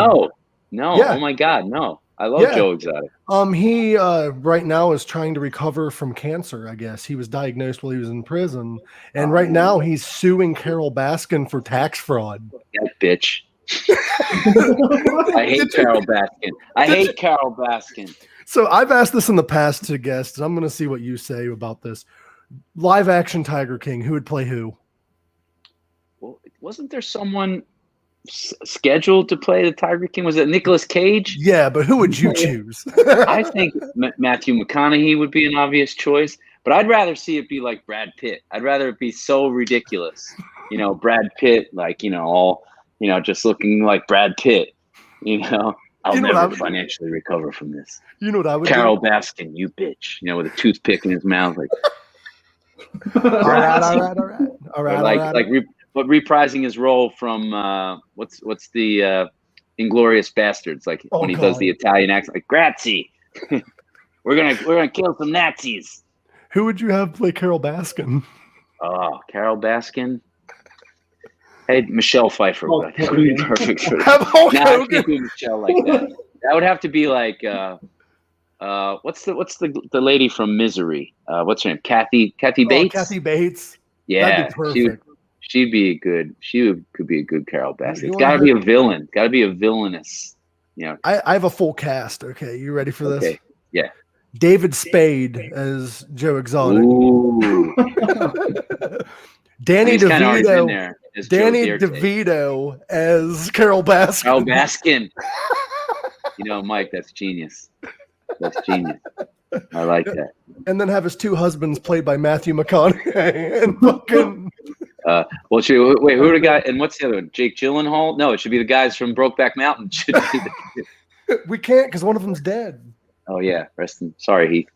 [SPEAKER 3] No.
[SPEAKER 1] Yeah.
[SPEAKER 3] Oh my God, no. I love Joe Exotic.
[SPEAKER 1] He right now is trying to recover from cancer, I guess. He was diagnosed while he was in prison. And right now he's suing Carol Baskin for tax fraud.
[SPEAKER 3] That bitch. I hate Carol Baskin.
[SPEAKER 1] So I've asked this in the past to guests, and I'm going to see what you say about this. Live action Tiger King, who would play who?
[SPEAKER 3] Well, wasn't there someone scheduled to play the Tiger King? Was it Nicolas Cage?
[SPEAKER 1] Yeah, but who would you choose?
[SPEAKER 3] I think Matthew McConaughey would be an obvious choice, but I'd rather see it be like Brad Pitt. I'd rather it be so ridiculous. Brad Pitt, just looking like Brad Pitt. I'll never financially recover from this.
[SPEAKER 1] You know what I would
[SPEAKER 3] Carol
[SPEAKER 1] do?
[SPEAKER 3] Baskin, you bitch. With a toothpick in his mouth, like.
[SPEAKER 1] All right.
[SPEAKER 3] But reprising his role from what's the Inglorious Bastards, like when he does the Italian accent, like grazie. we're gonna kill some Nazis.
[SPEAKER 1] Who would you have play Carol Baskin?
[SPEAKER 3] Oh, Carol Baskin. Hey, Michelle Pfeiffer. That would be perfect for
[SPEAKER 1] Have Hulk
[SPEAKER 3] I
[SPEAKER 1] Hogan.
[SPEAKER 3] can't do Michelle like that. That would have to be like what's the lady from Misery? What's her name? Kathy Bates.
[SPEAKER 1] Kathy Bates.
[SPEAKER 3] Yeah,
[SPEAKER 1] That'd be perfect.
[SPEAKER 3] She'd be could be a good Carol Baskin.
[SPEAKER 1] You
[SPEAKER 3] It's got to
[SPEAKER 1] wanna
[SPEAKER 3] be a villain. Got to be a villainous.
[SPEAKER 1] I have a full cast. Okay, you ready for this?
[SPEAKER 3] Okay. Yeah.
[SPEAKER 1] David Spade as Joe Exotic.
[SPEAKER 3] Ooh.
[SPEAKER 1] Danny
[SPEAKER 3] He's kind of already been
[SPEAKER 1] DeVito.
[SPEAKER 3] there as
[SPEAKER 1] Danny
[SPEAKER 3] Joe Dierte.
[SPEAKER 1] DeVito as Carol Baskin.
[SPEAKER 3] Carol Baskin. Mike, that's genius. That's genius. I like that.
[SPEAKER 1] And then have his two husbands played by Matthew McConaughey and fucking.
[SPEAKER 3] Well, wait, who are the guy? And what's the other one? Jake Gyllenhaal? No, it should be the guys from Brokeback Mountain. Should be
[SPEAKER 1] We can't because one of them's dead.
[SPEAKER 3] Oh yeah, sorry, Heath.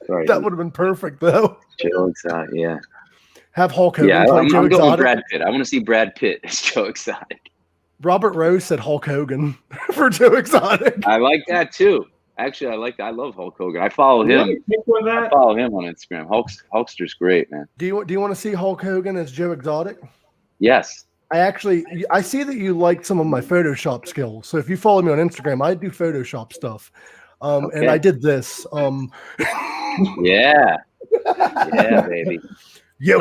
[SPEAKER 3] Sorry,
[SPEAKER 1] That would have been perfect though.
[SPEAKER 3] Joe Exotic, yeah.
[SPEAKER 1] Have Hulk Hogan
[SPEAKER 3] Yeah,
[SPEAKER 1] play
[SPEAKER 3] I'm
[SPEAKER 1] Joe
[SPEAKER 3] going with
[SPEAKER 1] Exotic.
[SPEAKER 3] Brad Pitt. I want to see Brad Pitt as Joe Exotic.
[SPEAKER 1] Robert Rose said Hulk Hogan for Joe Exotic.
[SPEAKER 3] I like that too. Actually, I love Hulk Hogan. I follow him. I follow him on Instagram. Hulkster's great, man.
[SPEAKER 1] Do you want to see Hulk Hogan as Joe Exotic?
[SPEAKER 3] Yes.
[SPEAKER 1] I see that you liked some of my Photoshop skills. So if you follow me on Instagram, I do Photoshop stuff.
[SPEAKER 3] Okay.
[SPEAKER 1] And I did this.
[SPEAKER 3] Yeah. Yeah, baby.
[SPEAKER 1] Yeah,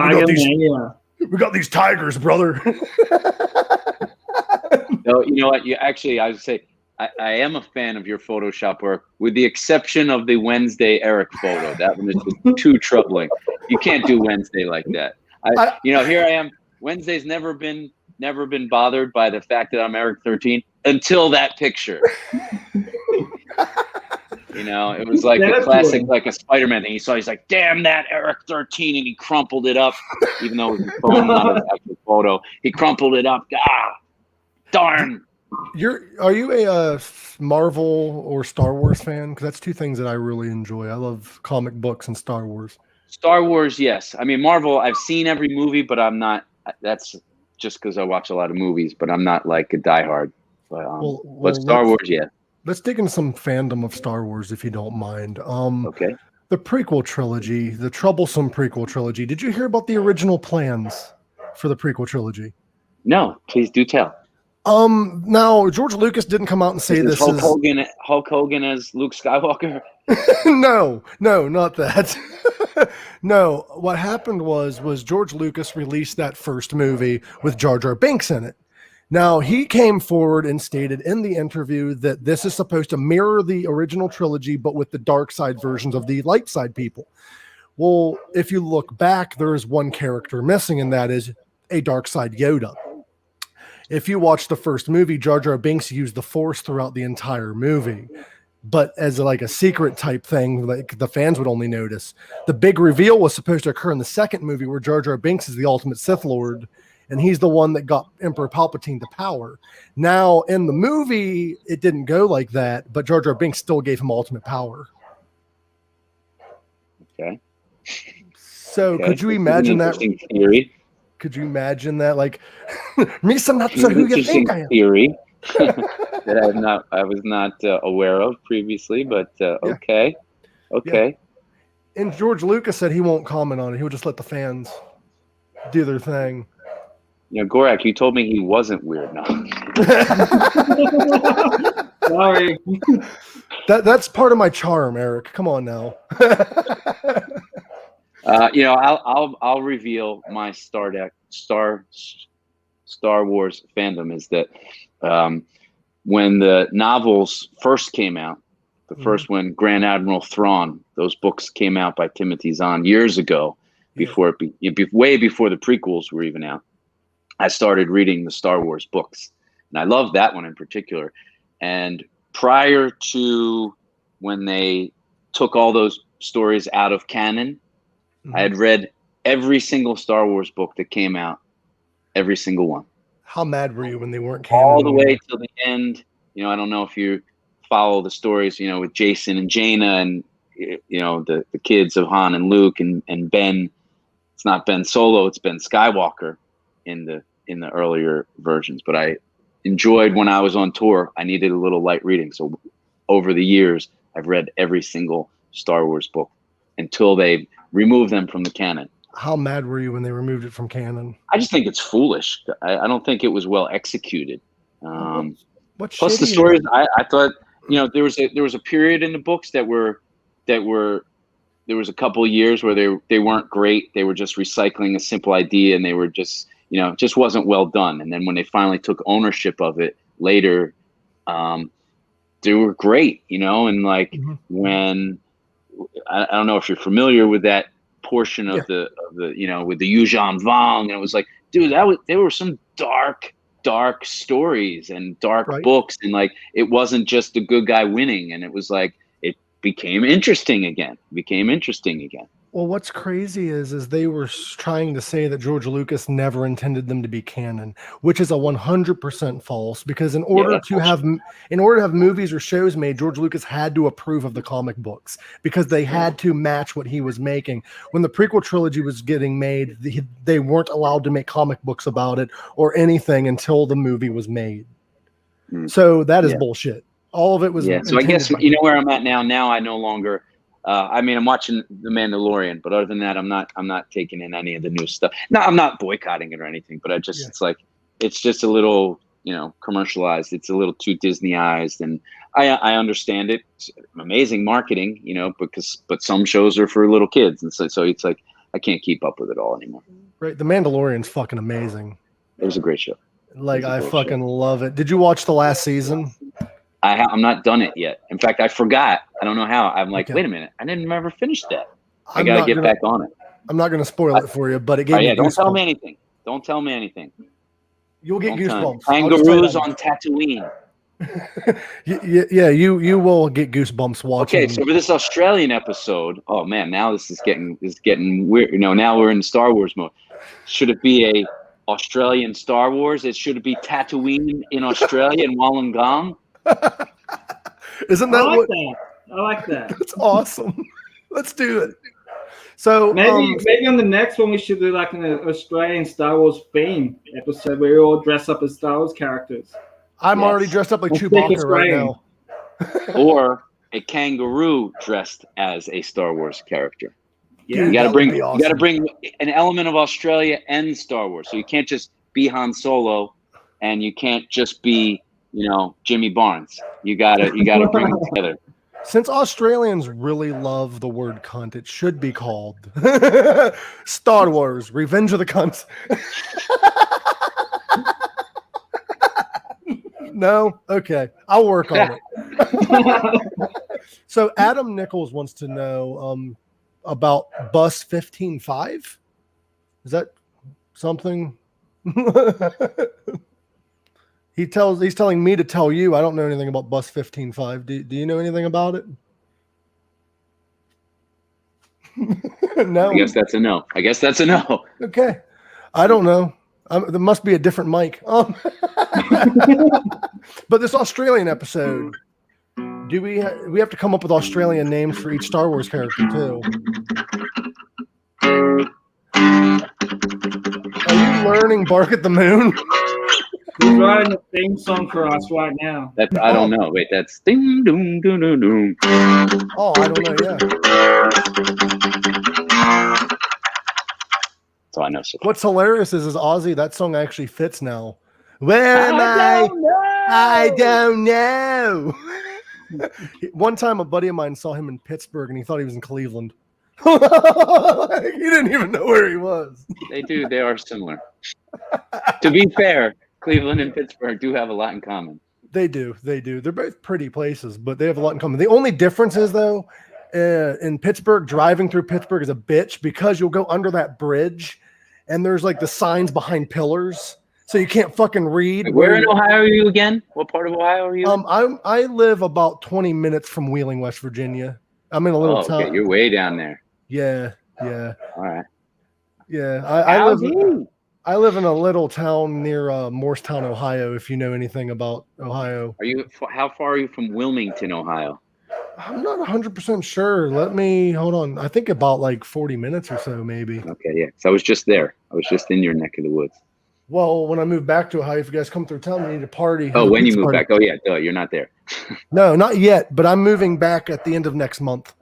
[SPEAKER 1] we got these tigers, brother.
[SPEAKER 3] No, you know what? I would say I am a fan of your Photoshop work, with the exception of the Wednesday Eric photo. That one is just too troubling. You can't do Wednesday like that. Here I am. Wednesday's never been bothered by the fact that I'm Eric 13 until that picture. It was like a classic, like a Spider-Man thing. He's like, "Damn that Eric 13," and he crumpled it up, even though it was a phone, not an actual photo. He crumpled it up. Darn.
[SPEAKER 1] Are you a Marvel or Star Wars fan? Because that's two things that I really enjoy. I love comic books and Star Wars.
[SPEAKER 3] Star Wars, yes. I mean, Marvel, I've seen every movie, but I'm not. That's just because I watch a lot of movies, but I'm not like a diehard. But Star Wars, yeah.
[SPEAKER 1] Let's dig into some fandom of Star Wars, if you don't mind.
[SPEAKER 3] Okay.
[SPEAKER 1] The prequel trilogy, the troublesome prequel trilogy. Did you hear about the original plans for the prequel trilogy?
[SPEAKER 3] No, please do tell.
[SPEAKER 1] Now George Lucas didn't come out and say this
[SPEAKER 3] Hulk Hogan as Luke Skywalker.
[SPEAKER 1] No, not that. No, what happened was George Lucas released that first movie with Jar Jar Binks in it. Now, he came forward and stated in the interview that this is supposed to mirror the original trilogy, but with the dark side versions of the light side people. Well, if you look back, there is one character missing, and that is a dark side Yoda. If you watch the first movie, Jar Jar Binks used the Force throughout the entire movie, but as like a secret type thing, like the fans would only notice. The big reveal was supposed to occur in the second movie, where Jar Jar Binks is the ultimate Sith Lord, and he's the one that got Emperor Palpatine to power. Now, in the movie, it didn't go like that, but Jar Jar Binks still gave him ultimate power.
[SPEAKER 3] Okay.
[SPEAKER 1] So, could you imagine that?
[SPEAKER 3] Theory.
[SPEAKER 1] Could you imagine that? Like, Misa, not so who you think I am.
[SPEAKER 3] Theory that I was not aware of previously, but okay. Okay.
[SPEAKER 1] Yeah. And George Lucas said he won't comment on it. He'll just let the fans do their thing.
[SPEAKER 3] Gorak, you told me he wasn't weird enough.
[SPEAKER 2] Sorry.
[SPEAKER 1] That's part of my charm, Eric. Come on now.
[SPEAKER 3] I'll reveal my Star Wars fandom is that when the novels first came out, the first one, Grand Admiral Thrawn, those books came out by Timothy Zahn years ago, way before the prequels were even out. I started reading the Star Wars books, and I love that one in particular. And prior to when they took all those stories out of canon, I had read every single Star Wars book that came out, every single one.
[SPEAKER 1] How mad were you when they weren't canon?
[SPEAKER 3] All the way till the end. I don't know if you follow the stories, with Jason and Jaina and, the kids of Han and Luke and Ben. It's not Ben Solo, it's Ben Skywalker in the earlier versions. But I enjoyed when I was on tour, I needed a little light reading. So over the years, I've read every single Star Wars book until they removed them from the canon.
[SPEAKER 1] How mad were you when they removed it from canon?
[SPEAKER 3] I just think it's foolish. I don't think it was well executed. Plus the stories, I thought, there was a period in the books that were there was a couple of years where they weren't great. They were just recycling a simple idea, and they were just, it just wasn't well done. And then when they finally took ownership of it later, they were great, and like
[SPEAKER 1] Mhm.
[SPEAKER 3] when I don't know if you're familiar with that portion of the with the Yuuzhan Vong, and it was like, dude, there were some dark stories and dark
[SPEAKER 1] Right.
[SPEAKER 3] books, and like it wasn't just the good guy winning, and it was like it became interesting again.
[SPEAKER 1] Well, what's crazy is they were trying to say that George Lucas never intended them to be canon, which is 100% false. Because in order to have movies or shows made, George Lucas had to approve of the comic books because they had to match what he was making. When the prequel trilogy was getting made, they weren't allowed to make comic books about it or anything until the movie was made. So that is bullshit. All of it was.
[SPEAKER 3] So I guess where I'm at now. Now I no longer. I mean, I'm watching The Mandalorian, but other than that, I'm not taking in any of the new stuff. No, I'm not boycotting it or anything, but it's like, it's just a little, commercialized. It's a little too Disneyized, and I understand it. It's amazing marketing, but some shows are for little kids, and so it's like I can't keep up with it all anymore.
[SPEAKER 1] Right, The Mandalorian's fucking amazing.
[SPEAKER 3] It was a great show.
[SPEAKER 1] Like I fucking love it. Did you watch the last season?
[SPEAKER 3] I'm not done it yet. In fact, I forgot. I don't know how. I'm like, wait a minute. I didn't ever finish that. I got to get back on it.
[SPEAKER 1] I'm not going to spoil it for you, but it gave me
[SPEAKER 3] Don't tell me anything. Don't tell me anything.
[SPEAKER 1] You'll get goosebumps.
[SPEAKER 3] Kangaroos on Tatooine.
[SPEAKER 1] Yeah, you will get goosebumps watching.
[SPEAKER 3] Okay, so for this Australian episode, oh man, now this is getting weird. Now we're in Star Wars mode. Should it be a Australian Star Wars? Should it be Tatooine in Australia and Wollongong?
[SPEAKER 1] Isn't that
[SPEAKER 2] I like that.
[SPEAKER 1] That's awesome. Let's do it. So
[SPEAKER 2] maybe on the next one we should do like an Australian Star Wars theme episode where we all dress up as Star Wars characters.
[SPEAKER 1] I'm already dressed up like Chewbacca right now.
[SPEAKER 3] Or a kangaroo dressed as a Star Wars character.
[SPEAKER 1] Yeah,
[SPEAKER 3] you got to bring an element of Australia and Star Wars. So you can't just be Han Solo, and you can't just be Jimmy Barnes. You gotta bring them together.
[SPEAKER 1] Since Australians really love the word cunt, it should be called Star Wars: Revenge of the Cunts. No? Okay. I'll work on it. So Adam Nichols wants to know about Bus 15.5. Is that something? He's telling me to tell you. I don't know anything about Bus 15.5. Do you know anything about it? No.
[SPEAKER 3] I guess that's a no.
[SPEAKER 1] Okay. I don't know. There must be a different mic. But this Australian episode, do we have to come up with Australian names for each Star Wars character too? Are you learning Bark at the Moon?
[SPEAKER 2] He's writing a theme song for us right now.
[SPEAKER 3] I don't know. Wait, that's ding doom doom doom doom.
[SPEAKER 1] Oh, I don't know. Yeah.
[SPEAKER 3] So I know.
[SPEAKER 1] What's hilarious is Ozzy. That song actually fits now. Where am I? I don't know. One time, a buddy of mine saw him in Pittsburgh, and he thought he was in Cleveland. He didn't even know where he was.
[SPEAKER 3] They do. They are similar. To be fair, Cleveland and Pittsburgh do have a lot in common.
[SPEAKER 1] They do. They're both pretty places, but they have a lot in common. The only difference is, though, in Pittsburgh, driving through Pittsburgh is a bitch because you'll go under that bridge, and there's like the signs behind pillars, so you can't fucking read.
[SPEAKER 3] Where in Ohio are you again? What part of Ohio are you?
[SPEAKER 1] I live about 20 minutes from Wheeling, West Virginia. I'm in a little town.
[SPEAKER 3] Okay, you're way down there.
[SPEAKER 1] Yeah.
[SPEAKER 3] All right.
[SPEAKER 1] Yeah, I live in a little town near Morristown, Ohio. If you know anything about Ohio.
[SPEAKER 3] How far are you from Wilmington, Ohio?
[SPEAKER 1] I'm not 100% sure. Hold on. I think about like 40 minutes or so, maybe.
[SPEAKER 3] Okay, yeah. So I was just there. I was just in your neck of the woods.
[SPEAKER 1] Well, when I move back to Ohio, if you guys come through town, we need a party.
[SPEAKER 3] Oh, when you move back? Oh, yeah. Duh, you're not there.
[SPEAKER 1] No, not yet. But I'm moving back at the end of next month.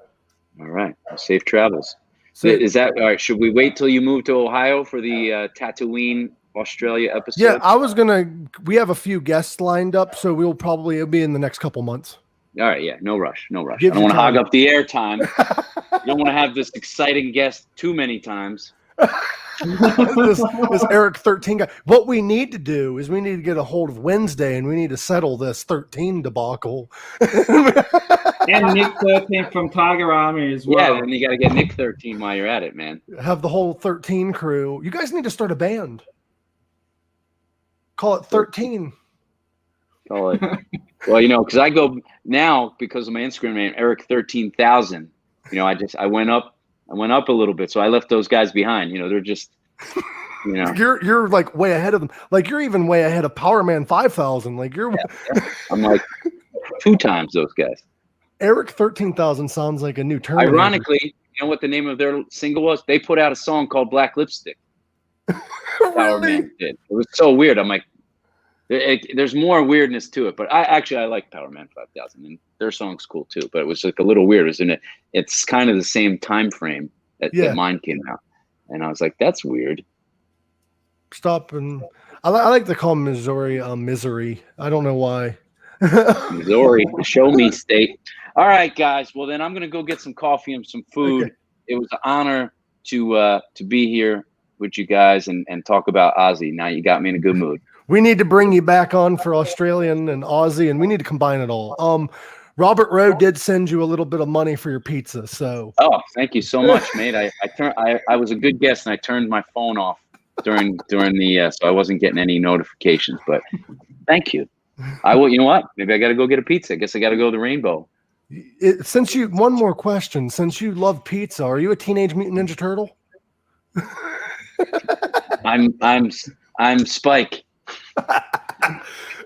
[SPEAKER 3] All right. Well, safe travels. So is that all right? Should we wait till you move to Ohio for the Tatooine Australia episode?
[SPEAKER 1] Yeah, we have a few guests lined up, so it'll be in the next couple months.
[SPEAKER 3] All right, yeah, no rush. I don't want to hog up the airtime. You don't want to have this exciting guest too many times.
[SPEAKER 1] this Eric 13 guy. What we need to do is we need to get a hold of Wednesday and we need to settle this 13 debacle.
[SPEAKER 2] And Nick 13 from Tiger Army as well.
[SPEAKER 3] Yeah, then you got to get Nick 13 while you're at it, man.
[SPEAKER 1] Have the whole 13 crew. You guys need to start a band. Call it 13.
[SPEAKER 3] Call it. Well, because I go now because of my Instagram name, Eric 13,000. I went up a little bit, so I left those guys behind. They're just,
[SPEAKER 1] You're like way ahead of them. Like you're even way ahead of Power Man 5,000. Like you're.
[SPEAKER 3] Yeah. I'm like 2 times those guys.
[SPEAKER 1] Eric 13,000 sounds like a new term.
[SPEAKER 3] Ironically, you know what the name of their single was? They put out a song called Black Lipstick. Power Man did. It was so weird. I'm like, there's more weirdness to it, but I like Power Man 5000, and their song's cool too. But it was like a little weird, isn't it? It's kind of the same time frame that mine came out, and I was like, that's weird.
[SPEAKER 1] Stop and I like to call Missouri misery. I don't know why.
[SPEAKER 3] Missouri, show me state. All right, guys. Well, then I'm gonna go get some coffee and some food. Okay. It was an honor to be here with you guys and talk about Ozzy. Now you got me in a good mood.
[SPEAKER 1] We need to bring you back on for Australian and Aussie, and we need to combine it all. Robert Rowe did send you a little bit of money for your pizza, so.
[SPEAKER 3] Oh, thank you so much, mate. I was a good guest, and I turned my phone off during the so I wasn't getting any notifications. But thank you. I will. You know what? Maybe I got to go get a pizza. I guess I got to go to the Rainbow.
[SPEAKER 1] One more question. Since you love pizza, are you a Teenage Mutant Ninja Turtle?
[SPEAKER 3] I'm Spike.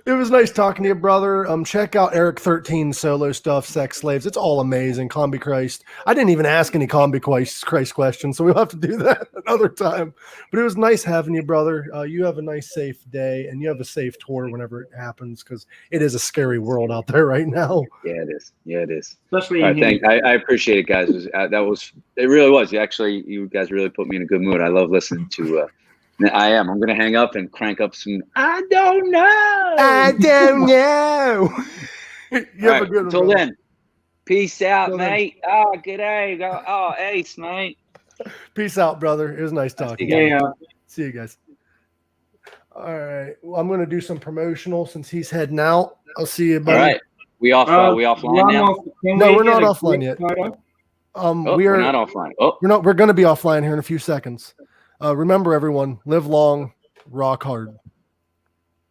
[SPEAKER 1] It was nice talking to you, brother. Check out Eric 13 solo stuff, Sex Slaves. It's all amazing. Combichrist. I didn't even ask any Combichrist questions, so we'll have to do that another time. But it was nice having you, brother. You have a nice, safe day, and you have a safe tour whenever it happens, because it is a scary world out there right now.
[SPEAKER 3] Yeah, it is. Yeah, it is.
[SPEAKER 2] Especially.
[SPEAKER 3] I appreciate it, guys. It really was. You guys really put me in a good mood. I love listening to. I am. I'm going to hang up and crank up some. I don't know.
[SPEAKER 1] I don't know.
[SPEAKER 3] Right, until then, peace out, mate. Oh, good day. Oh, ace, mate.
[SPEAKER 1] Peace out, brother. It was nice talking.
[SPEAKER 2] Yeah.
[SPEAKER 1] See you guys. All right. Well, I'm going to do some promotional since he's heading out. I'll see you, buddy.
[SPEAKER 3] All right. We offline now?
[SPEAKER 1] No, we're not offline yet.
[SPEAKER 3] We're not offline. Oh,
[SPEAKER 1] we're going to be offline here in a few seconds. Remember, everyone, live long, rock hard.